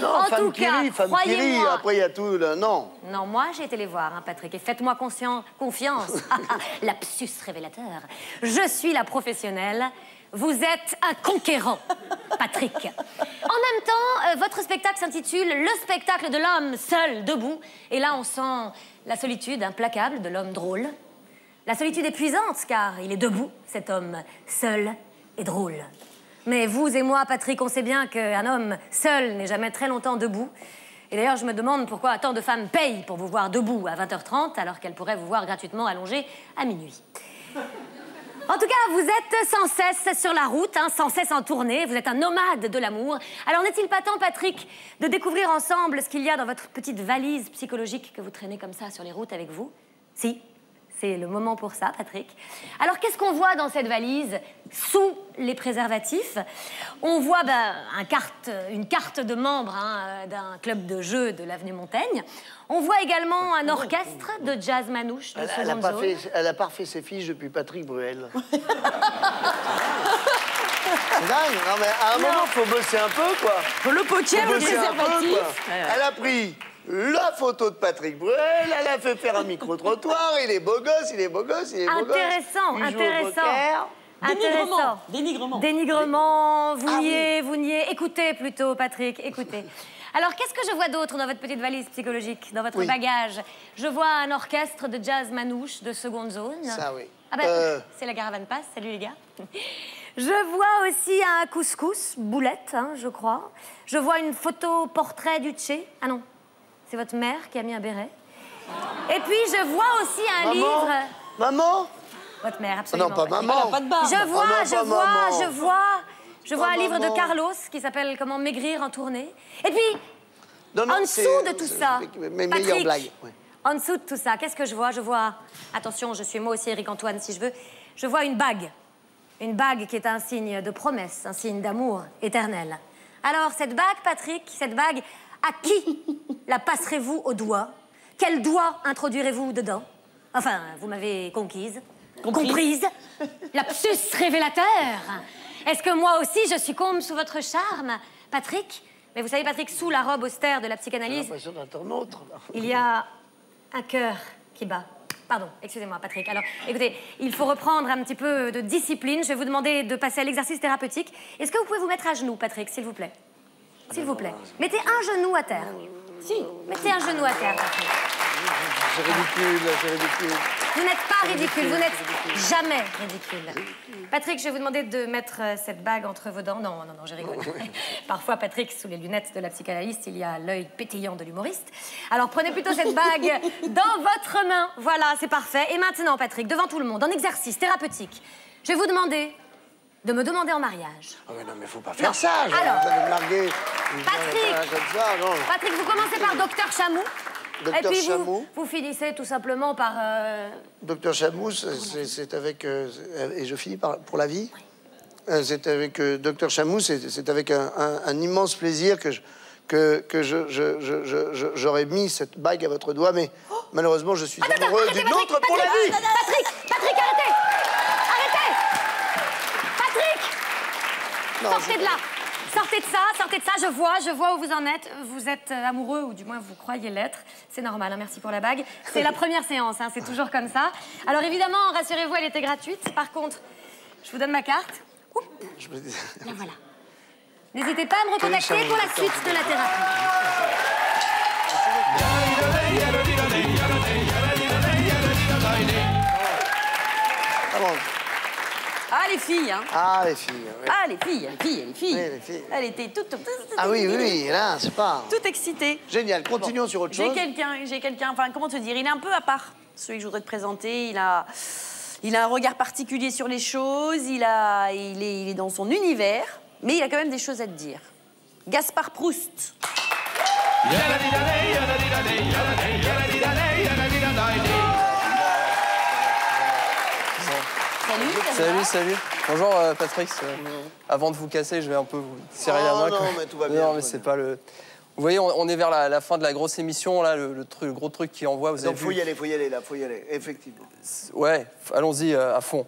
Non, en femme tout qui cas, rit, femme qui rit. Après, il y a tout... Non. Non, moi, j'ai été les voir, hein, Patrick. Et faites-moi confiance. Lapsus révélateur. Je suis la professionnelle. Vous êtes un conquérant, Patrick. En même temps, votre spectacle s'intitule « Le spectacle de l'homme seul, debout ». Et là, on sent la solitude implacable de l'homme drôle. La solitude épuisante, car il est debout, cet homme seul et drôle. Mais vous et moi, Patrick, on sait bien qu'un homme seul n'est jamais très longtemps debout. Et d'ailleurs, je me demande pourquoi tant de femmes payent pour vous voir debout à 20h30, alors qu'elles pourraient vous voir gratuitement allongé à minuit. En tout cas, vous êtes sans cesse sur la route, hein, sans cesse en tournée. Vous êtes un nomade de l'amour. Alors, n'est-il pas temps, Patrick, de découvrir ensemble ce qu'il y a dans votre petite valise psychologique que vous traînez comme ça sur les routes avec vous? Si, c'est le moment pour ça, Patrick. Alors, qu'est-ce qu'on voit dans cette valise sous les préservatifs? On voit une carte de membre d'un club de jeu de l'avenue Montaigne. On voit également un orchestre de jazz manouche de seconde zone. Elle n'a pas refait ses fiches depuis Patrick Bruel. C'est dingue. Non, mais à un moment, il faut bosser un peu, quoi. Faut le poker, le préservatif. Elle a pris la photo de Patrick Bruel, elle a fait faire un micro-trottoir, il est beau gosse, il est beau gosse, il est beau gosse. Intéressant. Dénigrement, vous niez. Écoutez plutôt, Patrick, écoutez. Alors, qu'est-ce que je vois d'autre dans votre petite valise psychologique, dans votre bagage? Je vois un orchestre de jazz manouche de seconde zone. Ça, oui. Ah ben, c'est la caravane passe, salut les gars. Je vois aussi un couscous, boulette, hein, je crois. Je vois une photo portrait du Tché. Ah non, c'est votre mère qui a mis un béret. Et puis, je vois aussi un livre... Maman? Votre mère, absolument. Non, pas maman. Elle a pas de barbe. Je vois un livre de Carlos qui s'appelle « Comment maigrir en tournée ». Et puis, en dessous de tout ça, mes meilleures blagues. Ouais. En dessous de tout ça, qu'est-ce que je vois? Je vois, attention, je suis moi aussi Éric Antoine si je veux, je vois une bague. Une bague qui est un signe de promesse, un signe d'amour éternel. Alors, cette bague, Patrick, cette bague, à qui la passerez-vous au doigt? Quel doigt introduirez-vous dedans? Enfin, vous m'avez conquise. Comprise. Lapsus révélateur. Est-ce que moi aussi, je succombe sous votre charme, Patrick? Mais vous savez, Patrick, sous la robe austère de la psychanalyse... J'ai l'impression d'entendre autre, là. Il y a un cœur qui bat. Pardon, excusez-moi, Patrick. Alors, écoutez, il faut reprendre un petit peu de discipline. Je vais vous demander de passer à l'exercice thérapeutique. Est-ce que vous pouvez vous mettre à genoux, Patrick, s'il vous plaît? S'il vous plaît. Mettez un genou à terre. Si, mettez un genou à terre, Patrick. C'est ridicule, c'est ridicule. Vous n'êtes pas ridicule, vous n'êtes jamais ridicule. Patrick, je vais vous demander de mettre cette bague entre vos dents. Non, je rigole. Parfois, Patrick, sous les lunettes de la psychanalyste, il y a l'œil pétillant de l'humoriste. Alors, prenez plutôt cette bague dans votre main. Voilà, c'est parfait. Et maintenant, Patrick, devant tout le monde, en exercice thérapeutique, je vais vous demander de me demander en mariage. Oh mais non, mais faut pas faire ça. Alors, vous allez me larguer. Patrick, comme ça, non. Patrick, vous commencez par Docteur Chamou. Docteur Et puis Chamou. vous finissez tout simplement par... Docteur Chamou, c'est avec... et je finis par pour la vie. C'est avec Docteur Chamou, c'est avec un immense plaisir que j'aurais mis cette bague à votre doigt, mais malheureusement, je suis amoureux d'une autre pour la vie. Patrick, arrêtez! Arrêtez! Patrick! Non, sortez de là! Sortez de ça, je vois où vous en êtes. Vous êtes amoureux, ou du moins vous croyez l'être. C'est normal, hein, merci pour la bague. C'est la première séance, hein, c'est toujours comme ça. Alors évidemment, rassurez-vous, elle était gratuite. Par contre, je vous donne ma carte. Oups. Là, voilà. N'hésitez pas à me recontacter pour la suite de la thérapie. Ah, les filles, hein. Ah, les filles. Oui. Ah, les filles. Oui, les filles. Elle était toute... Ah oui, là, c'est pas... Toute excitée. Génial, continuons sur autre chose. J'ai quelqu'un, enfin, comment te dire, il est un peu à part, celui que je voudrais te présenter. Il a un regard particulier sur les choses, il est dans son univers, mais il a quand même des choses à te dire. Gaspard Proust. Salut. Bonjour Patrick. Avant de vous casser, je vais un peu vous serrer la main. Non, mais tout va bien. Non, mais c'est pas le... Vous voyez, on est vers la fin de la grosse émission, là, le gros truc qui envoie, vous avez vu. Faut y aller, effectivement. Ouais, allons-y à fond.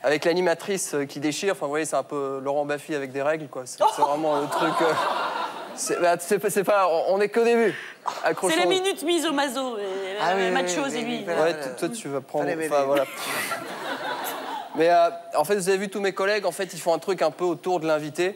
Avec l'animatrice qui déchire, enfin, vous voyez, c'est un peu Laurent Baffy avec des règles, quoi. C'est vraiment le truc... c'est pas... On est qu'au début. C'est les minutes mises au mazo. Macho, c'est lui. Ouais, toi, tu vas prendre... Enfin, voilà. Mais en fait, vous avez vu tous mes collègues, en fait, ils font un truc un peu autour de l'invité.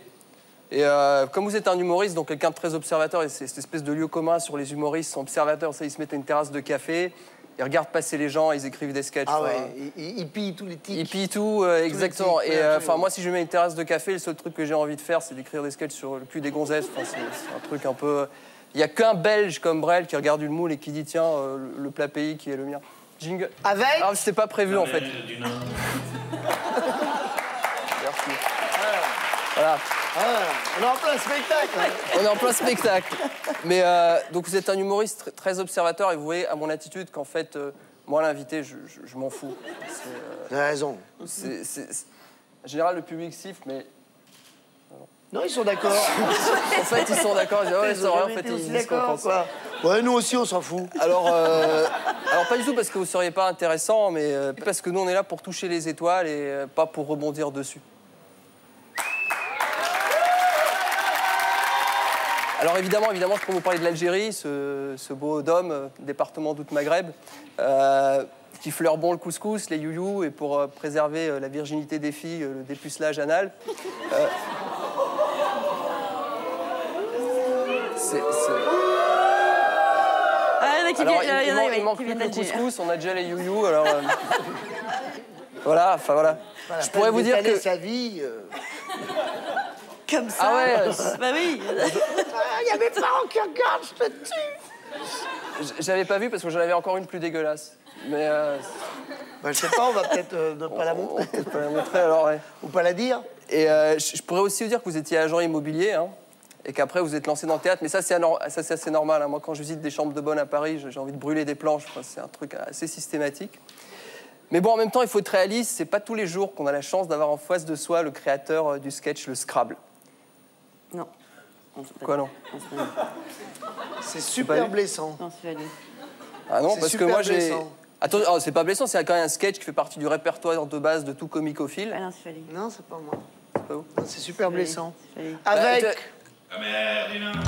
Et comme vous êtes un humoriste, donc quelqu'un de très observateur, et c'est cette espèce de lieu commun sur les humoristes, sont observateurs, ça, ils se mettent à une terrasse de café, ils regardent passer les gens, ils écrivent des sketchs. Ah ouais, ils pillent tous les tics. Ils pillent tout, exactement. Et enfin, moi, si je mets une terrasse de café, le seul truc que j'ai envie de faire, c'est d'écrire des sketchs sur le cul des gonzesses. Enfin, c'est un truc un peu... Il n'y a qu'un Belge comme Brel qui regarde une moule et qui dit, tiens, le plat pays qui est le mien. Jingle. Avec Ah, c'était pas prévu, en fait. Merci. Voilà. On est en plein spectacle. On est en plein spectacle. Mais donc vous êtes un humoriste très observateur et vous voyez à mon attitude qu'en fait, moi l'invité, je m'en fous. Vous avez raison. En général, le public siffle, mais... Non, ils sont d'accord. En fait, ils sont d'accord. Ils disent, ouais, c'est vrai, en fait, ils disent qu'on pense. Ouais, nous aussi, on s'en fout. Alors, pas du tout parce que vous seriez pas intéressant, mais parce que nous, on est là pour toucher les étoiles et pas pour rebondir dessus. Alors évidemment, je peux vous parler de l'Algérie, ce beau dôme, département d'Out-Maghreb, qui fleure bon le couscous, les youyous, et pour préserver la virginité des filles, le dépucelage anal. Il manque plus que le couscous, on a déjà les youyous, alors... Voilà, enfin voilà. Je pourrais vous dire que... sa vie... Comme ça. Ah ouais. Bah oui. Il y a mes parents qui regardent, je te tue. J'avais pas vu parce que j'en avais encore une plus dégueulasse. Mais je sais pas, on va peut-être ne pas la montrer. On peut pas la montrer alors, ouais. Ou pas la dire. Et je pourrais aussi vous dire que vous étiez agent immobilier, hein, et qu'après vous êtes lancé dans le théâtre. Mais ça, c'est assez normal. Hein. Moi, quand je visite des chambres de bonne à Paris, j'ai envie de brûler des planches. Enfin, c'est un truc assez systématique. Mais bon, en même temps, il faut être réaliste. C'est pas tous les jours qu'on a la chance d'avoir en face de soi le créateur du sketch, le Scrabble. Non. Quoi, non? C'est super blessant. Non, c'est pas lui. Ah non, parce que moi, j'ai... Attends, oh, c'est pas blessant, c'est quand même un sketch qui fait partie du répertoire de base de tout comicophile. Ah non, c'est pas lui. Non, c'est pas moi. C'est pas vous? C'est super blessant. Avec... Ah merde,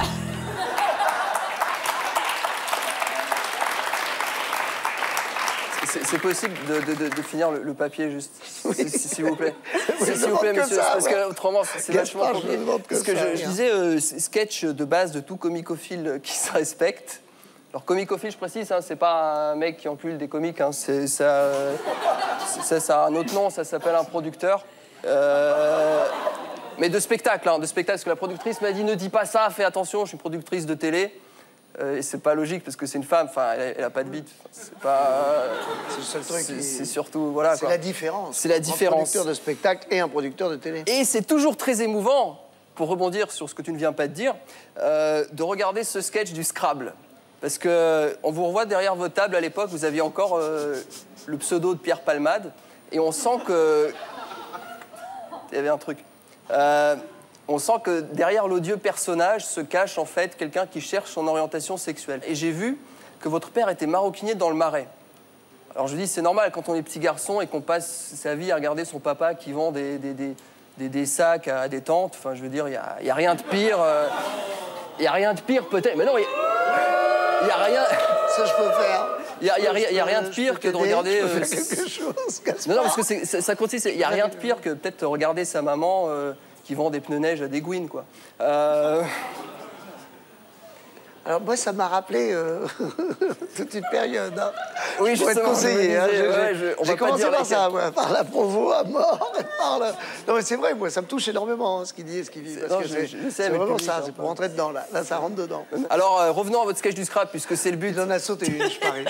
C'est possible de finir le papier, juste, s'il vous plaît. S'il vous plaît, que monsieur, ça, parce que autrement, c'est vachement compliqué. Parce que ça, je disais, sketch de base de tout comicophile qui se respecte. Alors, comicophile, je précise, hein, c'est pas un mec qui encule des comiques, hein, ça a un autre nom, ça s'appelle un producteur. Mais de spectacle, hein, parce que la productrice m'a dit ne dis pas ça, fais attention, je suis productrice de télé. Et c'est pas logique parce que c'est une femme, enfin, elle a pas de bite. C'est pas. C'est le seul truc. C'est surtout voilà. C'est la différence. C'est la différence. Un producteur de spectacle et un producteur de télé. Et c'est toujours très émouvant, pour rebondir sur ce que tu ne viens pas de dire, de regarder ce sketch du Scrabble. Parce que on vous revoit derrière votre table à l'époque, vous aviez encore le pseudo de Pierre Palmade, et on sent que il y avait un truc. On sent que derrière l'odieux personnage se cache en fait quelqu'un qui cherche son orientation sexuelle. Et j'ai vu que votre père était maroquinier dans le Marais. Alors je dis, c'est normal quand on est petit garçon et qu'on passe sa vie à regarder son papa qui vend des sacs à des tantes. Enfin, je veux dire, il n'y a rien de pire. Il n'y a rien de pire peut-être. Mais non, il n'y a rien. Ça, je peux faire. Il n'y a rien de pire que de regarder. Quelque chose, non, parce que ça consiste. Il n'y a rien de pire que peut-être regarder sa maman qui vend des pneus neige à des Gouines, quoi. Alors moi, ça m'a rappelé toute une période. Hein. Oui, je pourrais te conseiller. J'ai commencé par ça, moi, par la provo à mort. Non, mais c'est vrai, moi, ça me touche énormément, hein, ce qu'il dit et ce qu'il vit. Parce que c'est vraiment ça, c'est pour rentrer dedans, là. Là, ça rentre dedans. Alors, revenons à votre sketch du Scrabble, puisque c'est le but. Il en a sauté une, je parie.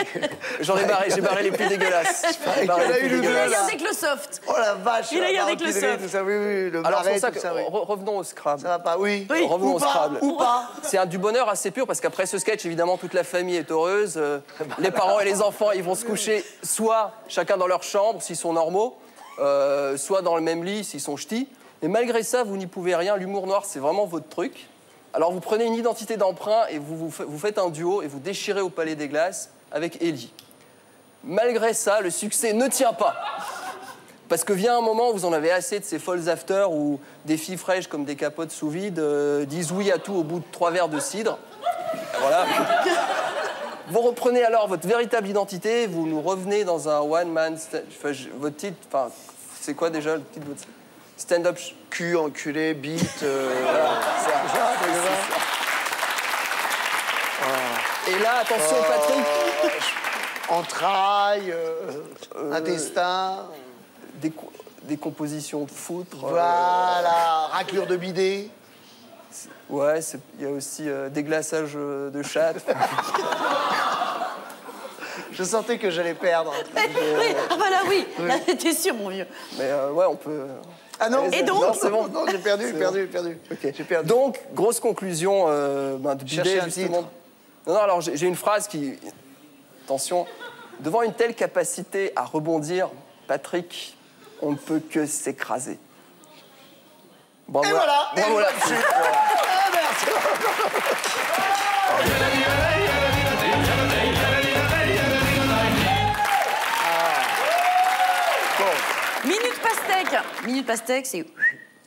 J'ai barré les plus dégueulasses. Il a regardé que le soft. Oh la vache. Il a regardé que le soft. Tout ça, oui, le alors, marais, ça tout ça, oui. Revenons au Scrabble. Ça va pas, oui. Revenons au Scrabble. Ou pas. C'est du bonheur assez pur, parce qu'après ce sketch, évidemment, toute la famille est heureuse. Les parents et les enfants, ils vont se coucher soit chacun dans leur chambre, s'ils sont normaux, soit dans le même lit, s'ils sont ch'tis. Et malgré ça, vous n'y pouvez rien. L'humour noir, c'est vraiment votre truc. Alors, vous prenez une identité d'emprunt et vous faites un duo et vous déchirez au Palais des Glaces avec Ellie. Malgré ça, le succès ne tient pas. Parce que vient un moment où vous en avez assez de ces folles afters où des filles fraîches comme des capotes sous vide disent oui à tout au bout de 3 verres de cidre. Voilà. Vous reprenez alors votre véritable identité, vous nous revenez dans un one-man... votre titre, enfin, c'est quoi déjà le titre de votre stand-up? Cul, enculé, bite... voilà, Et là, attention, Patrick... entrailles, intestin... Décomposition de foutre... Voilà, raclure de bidet... Ouais, il y a aussi déglaçage de chatte. Je sentais que j'allais perdre. Ah bah là, oui. Là, t'es sûr, mon vieux. Mais ouais, on peut... Ah non. Et donc? Non, c'est bon. Non, j'ai perdu. Okay. J'ai perdu. Donc, grosse conclusion de bidet, justement. Non, alors j'ai une phrase qui... Attention. Devant une telle capacité à rebondir, Patrick, on ne peut que s'écraser. Bravo. Et voilà. Bravo là-dessus. Ah, merci. Minute pastèque. Minute pastèque, c'est...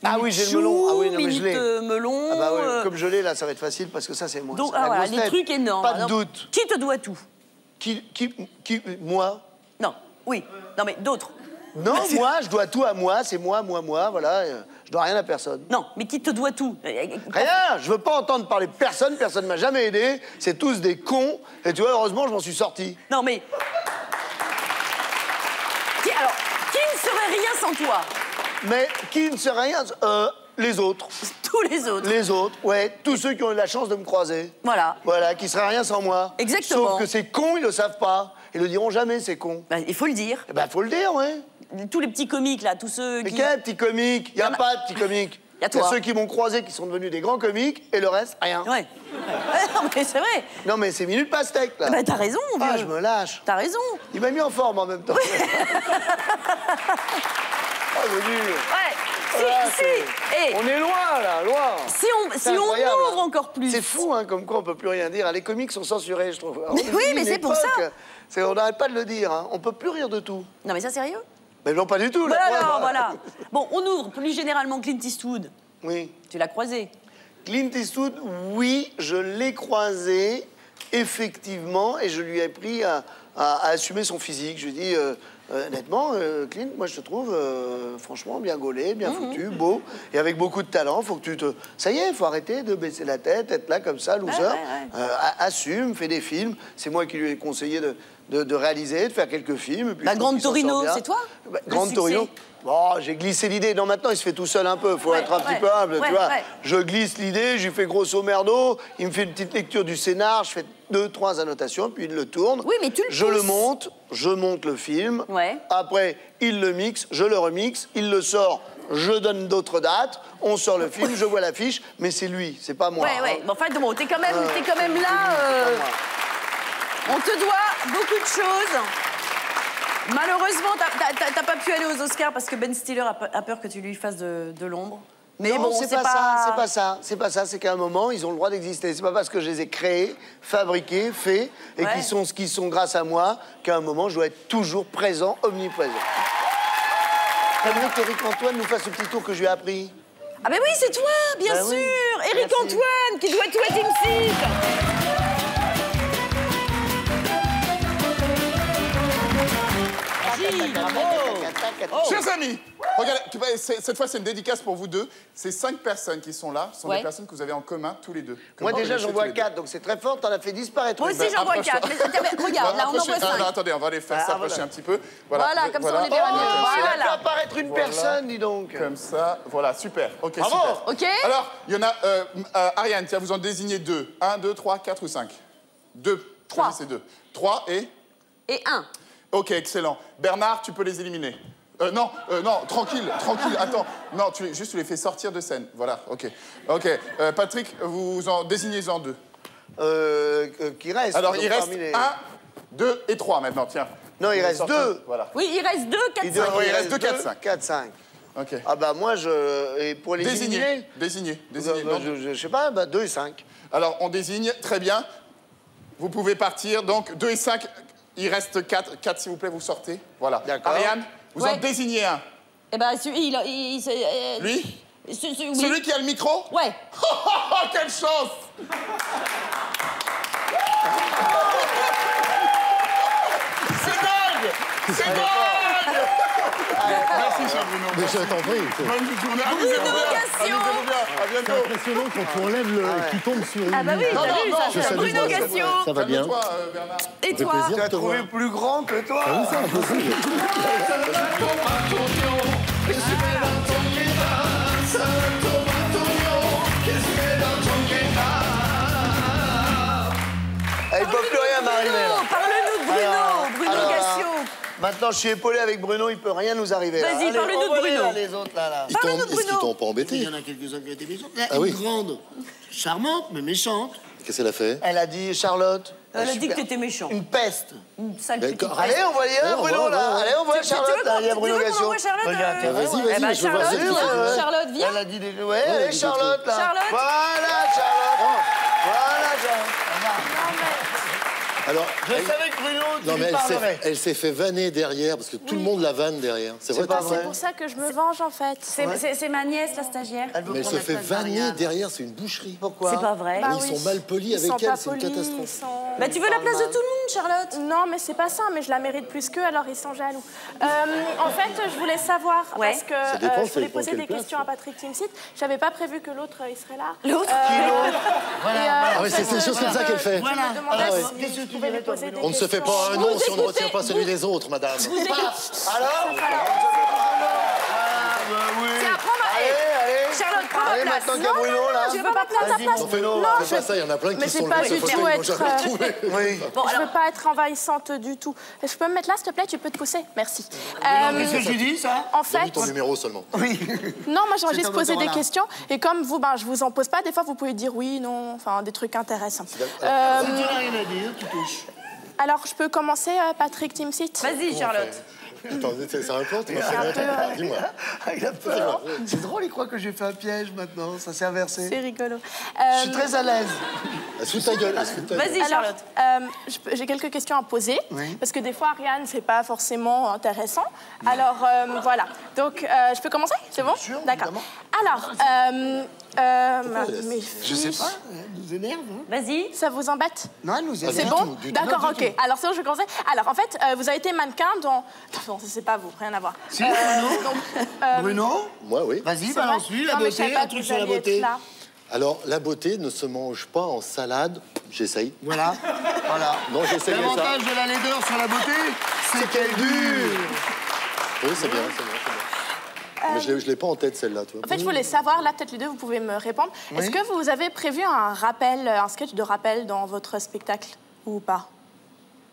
Ah oui, j'ai le melon. Ah oui, non, mais je l'ai. Melon. Ah bah ouais, comme je l'ai, là, ça va être facile parce que ça, c'est moi. Donc, voilà, des trucs énormes. Pas de doute. Qui te doit tout? Moi? Non, oui. Non, mais d'autres. Non, moi, je dois tout à moi, c'est moi, voilà, je dois rien à personne. Non, mais qui te doit tout? Rien, je veux pas entendre parler de personne m'a jamais aidé, c'est tous des cons, et tu vois, heureusement, je m'en suis sorti. Non, mais... Alors, qui ne serait rien sans toi? Mais qui ne serait rien... les autres. Tous les autres. Les autres, ouais, tous ceux qui ont eu la chance de me croiser. Voilà. Voilà, qui seraient rien sans moi. Exactement. Sauf que ces cons, ils le savent pas. Ils le diront jamais, ces cons. Bah, il faut le dire. Bah, faut le dire, ouais. Tous les petits comiques, là, tous ceux Mais qui... quel petit comique? Il y a pas de petits comiques. Il y a toi. Ceux qui m'ont croisé, qui sont devenus des grands comiques, et le reste, rien. Ouais. Non, mais c'est vrai. Non, mais c'est minute pastèque, là. Bah, t'as raison, mon vieux. Ah, je me lâche. T'as raison. Il m'a mis en forme en même temps. Oui. Oh, le dur. Ouais. On est loin, là, loin. Si on ouvre encore plus. C'est fou, hein, comme quoi on peut plus rien dire. Les comiques sont censurés, je trouve. Mais oui, mais c'est pour ça. On n'arrête pas de le dire, hein. On peut plus rire de tout. Non, mais ça, sérieux? Mais non, pas du tout. Voilà. Bon, on ouvre plus généralement Clint Eastwood. Oui. Tu l'as croisé? Clint Eastwood, oui, je l'ai croisé, effectivement, et je lui ai appris à assumer son physique. Je lui ai dit, honnêtement, Clint, moi je te trouve franchement bien gaulé, bien foutu, beau, et avec beaucoup de talent. Faut que tu te... Ça y est, il faut arrêter de baisser la tête, être là comme ça, loser. Assume, fais des films. C'est moi qui lui ai conseillé de réaliser, de faire quelques films. La Grande Torino, c'est toi? Grande Torino. Bon, j'ai glissé l'idée. Non, maintenant, il se fait tout seul un peu. Il faut être un petit peu humble, tu vois. Je glisse l'idée, je lui fais grosso merdo, il me fait une petite lecture du scénar, je fais 2-3 annotations, puis il le tourne. Oui, mais tu le Je le monte, je monte le film. Après, il le mixe, je le remixe, il le sort, je donne d'autres dates, on sort le film, je vois l'affiche, mais c'est lui, c'est pas moi. Ouais. Bon, enfin, bon, t'es quand même là. On te doit beaucoup de choses. Malheureusement, t'as pas pu aller aux Oscars parce que Ben Stiller a peur que tu lui fasses de l'ombre. Mais non, bon, c'est pas ça. C'est pas ça. C'est qu'à un moment, ils ont le droit d'exister. C'est pas parce que je les ai créés, fabriqués, faits, et qu'ils sont ce qu'ils sont grâce à moi, qu'à un moment, je dois être toujours présent, omniprésent. T'aimerais qu'Éric Antoine nous fasse ce petit tour que je lui ai appris? Ah ben oui, c'est toi, bien sûr. Oui. Éric Antoine, qui doit tout être Team 6. Chers amis, regardez, cette fois c'est une dédicace pour vous deux. Ces 5 personnes qui sont là sont des personnes que vous avez en commun tous les deux. Moi déjà j'en vois 4, donc c'est très fort, t'en as fait disparaître. Moi aussi j'en vois 4, mais regarde, là on en voit 5. Attendez, on va les faire s'approcher un petit peu. Voilà, comme ça on les verra mieux. Voilà, fait apparaître une personne, dis donc. Comme ça, voilà, super. Ok, bravo. super. Ok. Alors, il y en a, Ariane, tiens, vous en désignez 2. 1, 2, 3, 4 ou 5? 2. 3. C'est 2. 3 et 1. Ok, excellent. Bernard, tu peux les éliminer. Non, tranquille, attends. Non, tu les fais sortir de scène. Voilà, ok. Patrick, vous en désignez-en 2. Qui reste? Alors, il reste 1, 2 et 3 maintenant, tiens. Non, il reste 2. Voilà. Oui, il reste 2, 4, 5. Il reste 2, 4, 5. 4, 5. Ok. Ah bah moi, et pour les éliminer... Désigner. Je sais pas, 2 et 5. Alors, on désigne, très bien. Vous pouvez partir, donc 2 et 5, il reste 4. 4, s'il vous plaît, vous sortez. Voilà. D'accord. Ariane, vous en désignez un. Eh ben, Lui Celui qui a le micro? Ouais. Quelle chance! C'est dingue! C'est dingue! Merci, cher Bruno. Mais je t'en prie. Bonne journée. Amusez-vous bien. À bientôt. C'est impressionnant quand tu enlèves le... Tu tombes sur une... Ah bah oui, t'as vu, ça, Bruno Gassio. Ça va bien. Toi, Bernard. Et toi? Tu as trouvé plus grand que toi. Ah oui, c'est impossible. Elle ne peut plus rien m'arriver. Parle-nous de Bruno Gassio. Maintenant, je suis épaulé avec Bruno, il peut rien nous arriver. Vas-y, parle-nous de Bruno. Les autres, là. Parle-nous de Est-ce qu'ils Bruno. t'ont pas embêté? Il y en a quelques-uns qui ont été méchants. Là, Ah oui. une grande, charmante, mais méchante. Qu'est-ce qu'elle a fait? Elle a dit, Charlotte. Elle a dit que t'étais méchant. Une peste. Une sale Mais petite peste. Allez, on va y aller, Bruno, là. Allez, on voit Charlotte. Il y a Bruno Gassio. Tu veux qu'on envoie Charlotte? Vas-y, Eh ben, je veux voir Charlotte, cette viens. Charlotte, viens. Elle a dit des... Ouais, allez, Charlotte, là. Charlotte. Voilà, Charlotte. Voilà, Charlotte. Alors, Je savais que Bruno, tu non, mais lui parlerais. elle s'est fait vanner derrière, parce que tout le monde la vanne derrière. C'est vrai? pas vrai. C'est pour ça que je me venge, en fait. C'est ma nièce, la stagiaire. Mais elle se fait vanner derrière, c'est une boucherie. Pourquoi? C'est pas vrai. Ils sont mal polis avec elle, c'est une catastrophe. Bah, tu veux la place de tout le monde, Charlotte? Non, mais c'est pas ça, mais je la mérite plus qu'eux, alors ils sont jaloux. En fait, je voulais savoir, parce que dépend, je voulais c'est poser pour des quelle questions à Patrick Timsit. J'avais pas prévu que l'autre, il serait là. L'autre? Ah oui, c'est des choses comme ça qu'elle fait. Je me demandais Ah ouais. si je pouvais lui poser des On ne se fait pas un nom si on ne retient pas celui des autres, madame. Alors Tiens, prends ma... Allez, Charlotte, prends ma allez, place. maintenant qu'il y a Bruno, là. Je veux pas prendre ta place. Non, mais non, fais pas ça, il y en a plein mais qui c'est sont pas là, du ce tout fauteuil, ils vont être, jamais retrouver. Oui. Bon, Je veux pas être envahissante du tout. Je peux me mettre là, s'il te plaît? Tu peux te pousser? Merci. Qu'est-ce que je lui dis, ça? En J'ai mis fait... ton numéro seulement. Oui. Non, moi j'ai juste un posé des auteur, là. questions. Et comme vous, je vous en pose pas, des fois vous pouvez dire oui, non, enfin des trucs intéressants. Si tu n'as rien à dire, tu touches. Alors je peux commencer, Patrick Timsit? Vas-y, Charlotte. Attends, c'est un plan, tu m'as fait longtemps. Dis-moi. Il a peur. C'est drôle, il croit que j'ai fait un piège maintenant. Ça s'est inversé. C'est rigolo. Je suis très à l'aise. Sous ta gueule. Vas-y, Charlotte. J'ai quelques questions à poser. Oui. Parce que des fois, Ariane, c'est pas forcément intéressant. Alors, voilà. Donc, je peux commencer? C'est bon? sûr, D'accord. évidemment. Alors, Je sais pas, elle nous énerve. Hein. Vas-y. Ça vous embête? Non, elle nous énerve. C'est bon? D'accord, ok. Alors, c'est bon, je vais commencer. Alors, en fait, vous avez été mannequin dans bon, c'est pas vous, rien à voir. Si, Bruno Moi, oui. Vas-y, balance-lui la beauté, un truc sur la beauté. Alors, la beauté ne se mange pas en salade. J'essaye. Voilà. Voilà. Non, j'essaye ça. L'avantage de la laideur sur la beauté, c'est qu'elle dure. Oui, c'est bien, c'est bien. Mais je ne l'ai pas en tête, celle-là, tu vois. En fait, je voulais savoir, là, peut-être les deux, vous pouvez me répondre. Oui. Est-ce que vous avez prévu un rappel, un sketch de rappel dans votre spectacle ou pas?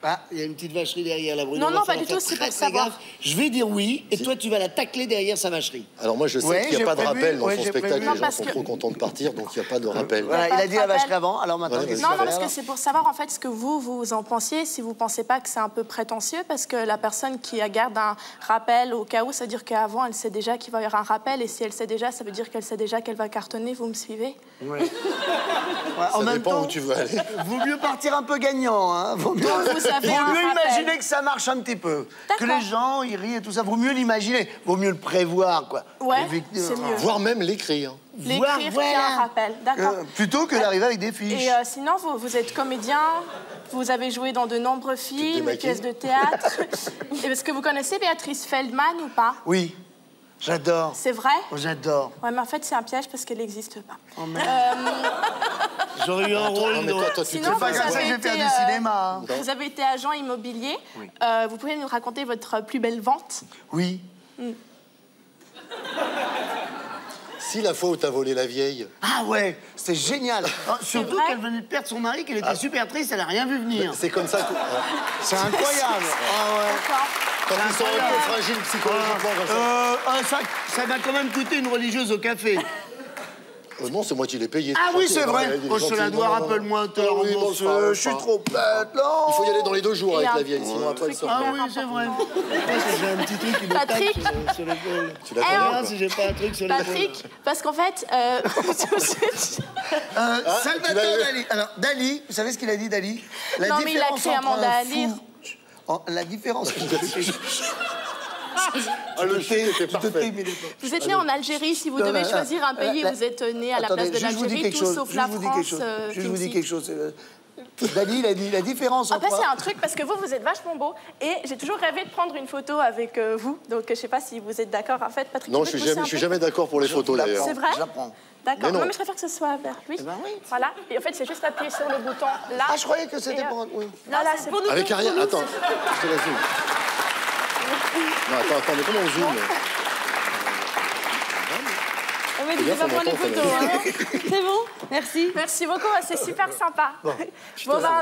Ah, il y a une petite vacherie derrière la Bruno. Non, non, pas du tout, c'est pour savoir. Je vais dire oui, et toi, tu vas la tacler derrière sa vacherie. Alors moi, je sais qu'il n'y a pas de rappel dans son spectacle. Non, Les gens sont trop contents de partir, donc il n'y a pas de rappel. Voilà, il a dit la vacherie avant, alors maintenant... Voilà, Non, non, parce que c'est pour savoir, en fait, ce que vous en pensiez, si vous pensez pas que c'est un peu prétentieux, parce que la personne qui garde un rappel au cas où, ça veut dire qu'avant, elle sait déjà qu'il va y avoir un rappel, et si elle sait déjà, ça veut dire qu'elle sait déjà qu'elle va cartonner, vous me suivez? Oui. Ouais, en même temps, où tu veux aller. Vaut mieux partir un peu gagnant, hein. Vaut mieux, Donc, vous avez un rappel. Imaginer que ça marche un petit peu. Que les gens, ils rient et tout ça. Vaut mieux l'imaginer. Vaut mieux le prévoir, quoi. Ouais, c'est mieux. Voire même l'écrire. L'écrire qu'il y a un rappel, d'accord. Plutôt que d'arriver avec des fiches. Et sinon, vous êtes comédien, vous avez joué dans de nombreux films, pièces de théâtre. Est-ce que vous connaissez Béatrice Feldman ou pas? Oui, j'adore. C'est vrai? Oh, j'adore. Ouais, mais en fait, c'est un piège parce qu'elle n'existe pas. Oh, j'aurais eu un rôle. Sinon, c'est pas comme ça que je vais faire du cinéma. Vous avez été agent immobilier. Oui. Vous pouvez nous raconter votre plus belle vente? Oui. Si la fois où t'as volé la vieille. Ah ouais, c'était génial. Surtout qu'elle venait de perdre son mari, qu'elle était super triste, elle n'a rien vu venir. C'est comme ça que... C'est incroyable. Ah ouais. Quand ils sont un peu fragiles psychologiquement comme ça. Ça m'a quand même coûté une religieuse au café. Non, c'est moi qui l'ai payé. Ah oui, c'est vrai. Oh, je te la dois, rappelle-moi, je suis trop bête, non. Il faut y aller dans les 2 jours avec la vieille, sinon après elle sort. Ah oui, c'est vrai. J'ai un petit truc qui me tape sur l'épaule. Tu la connais si j'ai pas un truc sur l'épaule. Patrick, parce qu'en fait... Salvatore Dali. Alors, Dali, vous savez ce qu'il a dit, Dali? Non, mais il a créé Amanda à lire. La différence... le thé était parfait. Vous êtes né en Algérie. Si vous devez choisir un pays, vous êtes né à la place de l'Algérie, tout sauf la France. Je vous dis quelque chose. Dali, il a dit la différence entre... Après, c'est un truc, parce que vous êtes vachement beau, et j'ai toujours rêvé de prendre une photo avec vous. Donc, je sais pas si vous êtes d'accord. En fait, Patrick... Non, je suis jamais d'accord pour les photos, d'ailleurs. C'est vrai? Je la prends. D'accord. Non, mais je préfère que ce soit vers lui. Ben oui. Voilà. Et en fait, c'est juste appuyer sur le bouton là. Ah, je croyais que c'était pour... Oui. Là, c'est pour nous. Avec Ariane, attends, je te la zoom. Non, attends, mais comment on zoome? Mais tu vas prendre les photos, hein. C'est bon? Merci. Merci beaucoup, c'est super sympa. Bon,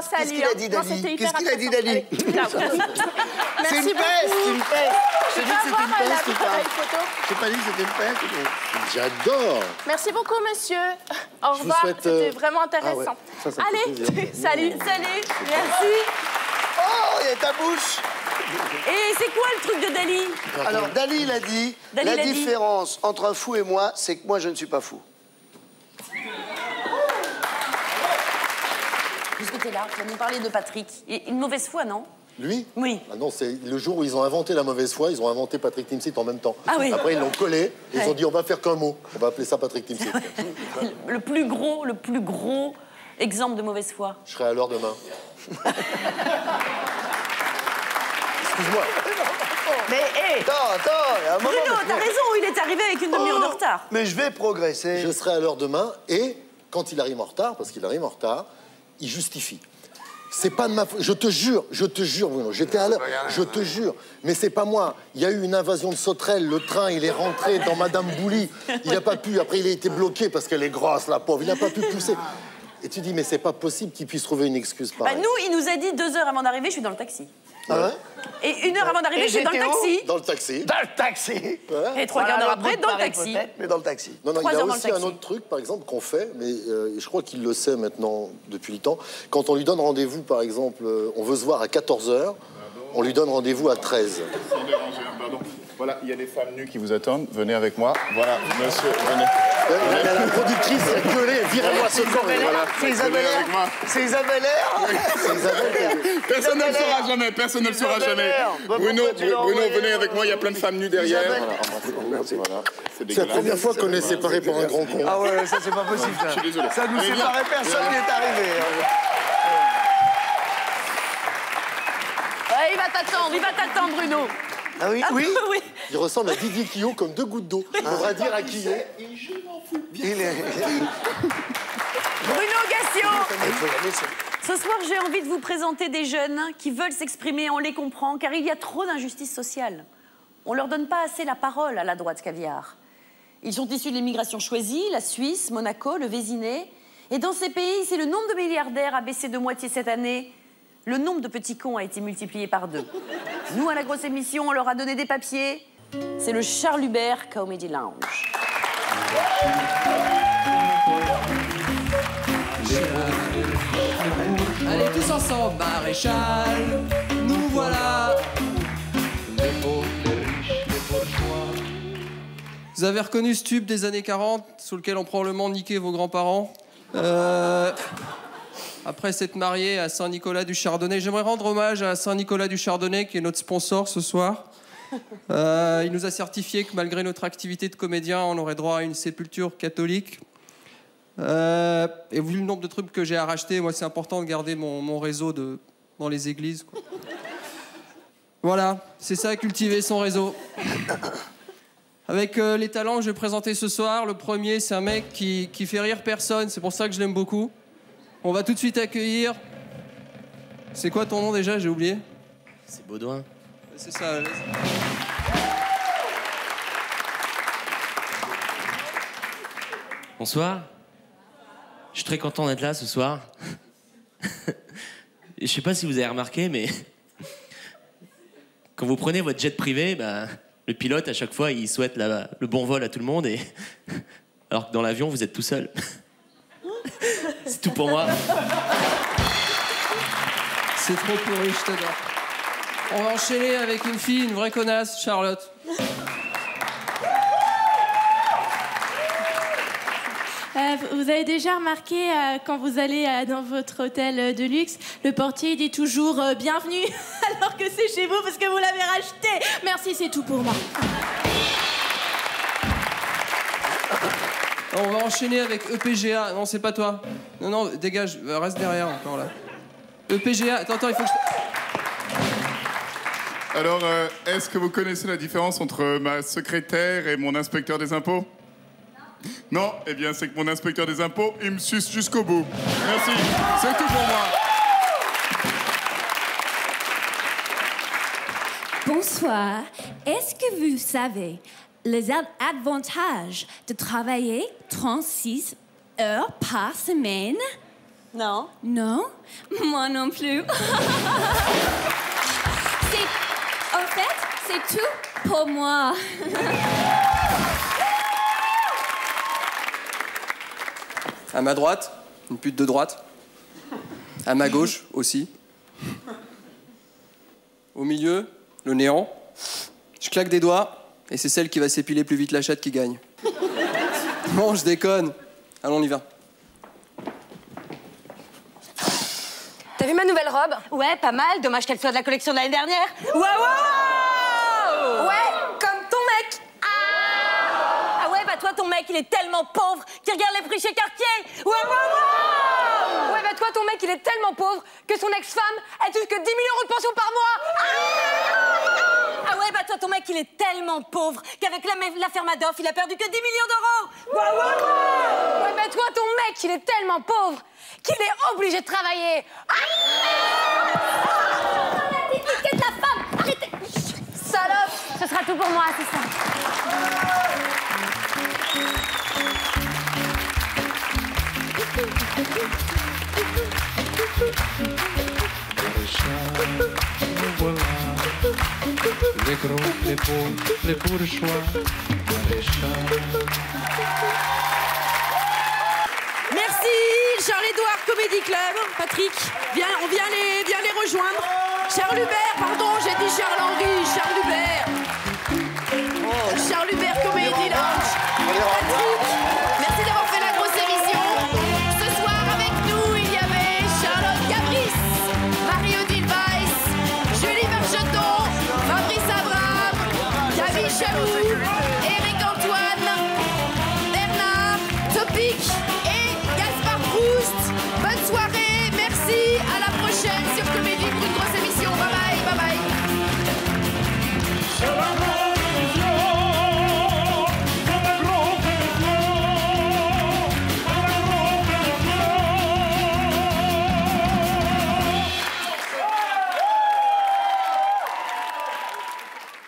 salut. Qu'est-ce qu'il a dit, Dali? Qu'est-ce qu'il a dit, Dali? C'est une peste, une peste. J'ai dit que c'était une peste ou pas? J'ai pas dit que c'était une peste. J'adore. Merci beaucoup, monsieur. Au revoir, c'était vraiment intéressant. Ah ouais. Allez, salut. Merci. Oh, il y a ta bouche. Et c'est quoi le truc de Dali? Alors, Dali, il a dit, la différence entre un fou et moi, c'est que moi, je ne suis pas fou. Puisque tu es là, tu vas nous parler de Patrick. Et une mauvaise foi, non? Lui? Oui. Ah non, c'est le jour où ils ont inventé la mauvaise foi, ils ont inventé Patrick Timsit en même temps. Ah oui. Après, ils l'ont collé, ils ont dit on va faire qu'un mot, on va appeler ça Patrick Timsit. Le plus gros exemple de mauvaise foi. Je serai à l'heure demain. Excuse-moi. Mais hé, attends, Bruno, t'as raison, il est arrivé avec une demi-heure de retard. Mais je vais progresser. Je serai à l'heure demain et quand il arrive en retard, parce qu'il arrive en retard, il justifie. C'est pas de ma faute. Je te jure, Bruno, j'étais à l'heure, je te jure. Mais c'est pas moi. Il y a eu une invasion de sauterelles. Le train, il est rentré dans Madame Bouli. Il n'a pas pu. Après, il a été bloqué parce qu'elle est grosse, la pauvre. Il n'a pas pu pousser. Et tu dis, mais c'est pas possible qu'il puisse trouver une excuse pareille. Nous, il nous a dit 2 heures avant d'arriver, je suis dans le taxi. Ah ouais? Et 1 heure avant d'arriver, je suis dans le taxi. Dans le taxi. Dans le taxi. Ouais. Et 3 quarts d'heure après, dans le taxi. Mais dans le taxi. Non, il y 3 a heures dans aussi le un taxi. autre truc, par exemple, qu'on fait, mais je crois qu'il le sait maintenant depuis le temps. Quand on lui donne rendez-vous, par exemple, on veut se voir à 14h, on lui donne rendez-vous à 13. Sans déranger, pardon. Voilà, il y a des femmes nues qui vous attendent. Venez avec moi. Voilà, monsieur, venez. La productrice a gueulé, virez-moi ce corps. Voilà. C'est Isabelle Air. C'est Isabelle Air. Personne ne le saura jamais, personne ne le saura jamais. Bruno, venez avec moi, il y a plein de femmes nues derrière. C'est la première fois qu'on est séparés par un grand con. Ah ouais, ça c'est pas possible. Ça. Je suis désolé. Ça nous séparait, personne n'est arrivé. Ouais, il va t'attendre, Bruno. Ah oui, oui. Oui. Il ressemble à Didier Quillot comme 2 gouttes d'eau. On va dire à Quillot. Et je m'en fous bien. Bruno Gassio. Ce soir, j'ai envie de vous présenter des jeunes qui veulent s'exprimer, on les comprend, car il y a trop d'injustice sociale. On ne leur donne pas assez la parole à la droite caviar. Ils sont issus de l'immigration choisie, la Suisse, Monaco, le Vésinet. Et dans ces pays, si le nombre de milliardaires a baissé de moitié cette année, le nombre de petits cons a été multiplié par 2. Nous, à la grosse émission, on leur a donné des papiers. C'est le Charles Hubert Comedy Lounge. Allez, tous ensemble, maréchal, nous voilà. Les pauvres, les riches, les bourgeois. Vous avez reconnu ce tube des années 40 sous lequel ont probablement niqué vos grands-parents après s'être marié à Saint-Nicolas du Chardonnay. J'aimerais rendre hommage à Saint-Nicolas du Chardonnay, qui est notre sponsor ce soir. Il nous a certifié que malgré notre activité de comédien, on aurait droit à une sépulture catholique. Et vu le nombre de trucs que j'ai à racheter, moi c'est important de garder mon réseau dans les églises, quoi. Voilà, c'est ça, cultiver son réseau. Avec les talents que je vais présenter ce soir, le premier c'est un mec qui fait rire personne, c'est pour ça que je l'aime beaucoup. On va tout de suite accueillir... C'est quoi ton nom déjà? J'ai oublié. C'est Baudouin. C'est ça. Bonsoir. Je suis très content d'être là ce soir. Je sais pas si vous avez remarqué, mais quand vous prenez votre jet privé, bah, le pilote, à chaque fois, il souhaite le bon vol à tout le monde, alors que dans l'avion, vous êtes tout seul. C'est tout pour moi. C'est trop pourri, je t'adore. On va enchaîner avec une fille, une vraie connasse, Charlotte. Vous avez déjà remarqué, quand vous allez dans votre hôtel de luxe, le portier dit toujours bienvenue, alors que c'est chez vous parce que vous l'avez racheté. Merci, c'est tout pour moi. On va enchaîner avec EPGA. Non, c'est pas toi. Non, dégage, reste derrière encore là. EPGA, attends, il faut que je... Alors, est-ce que vous connaissez la différence entre ma secrétaire et mon inspecteur des impôts? Non, eh bien, c'est que mon inspecteur des impôts, il me suce jusqu'au bout. Merci, c'est tout pour moi. Bonsoir. Est-ce que vous savez les avantages de travailler 36 heures par semaine? Non. Non? Moi non plus. En fait, c'est tout pour moi. À ma droite, une pute de droite. À ma gauche, aussi. Au milieu, le néant. Je claque des doigts, et c'est celle qui va s'épiler plus vite la chatte qui gagne. Non, je déconne. Allons, on y va. T'as vu ma nouvelle robe? Ouais, pas mal. Dommage qu'elle soit de la collection de l'année dernière. Waouh! Ouais, comme ton mec. Ah ouais, bah toi, ton mec, il est tellement pauvre qu'il regarde les prix chez Cartier. Waouh! Ouais, bah toi, ton mec, il est tellement pauvre que son ex-femme, elle touche que 10 000 € de pension par mois. Ah ouais, bah toi, ton mec, il est tellement pauvre qu'avec l'affaire Madoff, il a perdu que 10 millions d'euros. Ouais, bah toi, ton mec, il est tellement pauvre qu'il est obligé de travailler. Arrêtez de la femme. Arrêtez. Salope. Ce sera tout pour moi, c'est ça. Les gros, les beaux, les bourgeois, Merci, Charles-Édouard Comedy Club. Patrick, on vient les rejoindre. Charles Hubert, pardon, j'ai dit Charles-Henri, Charles Hubert.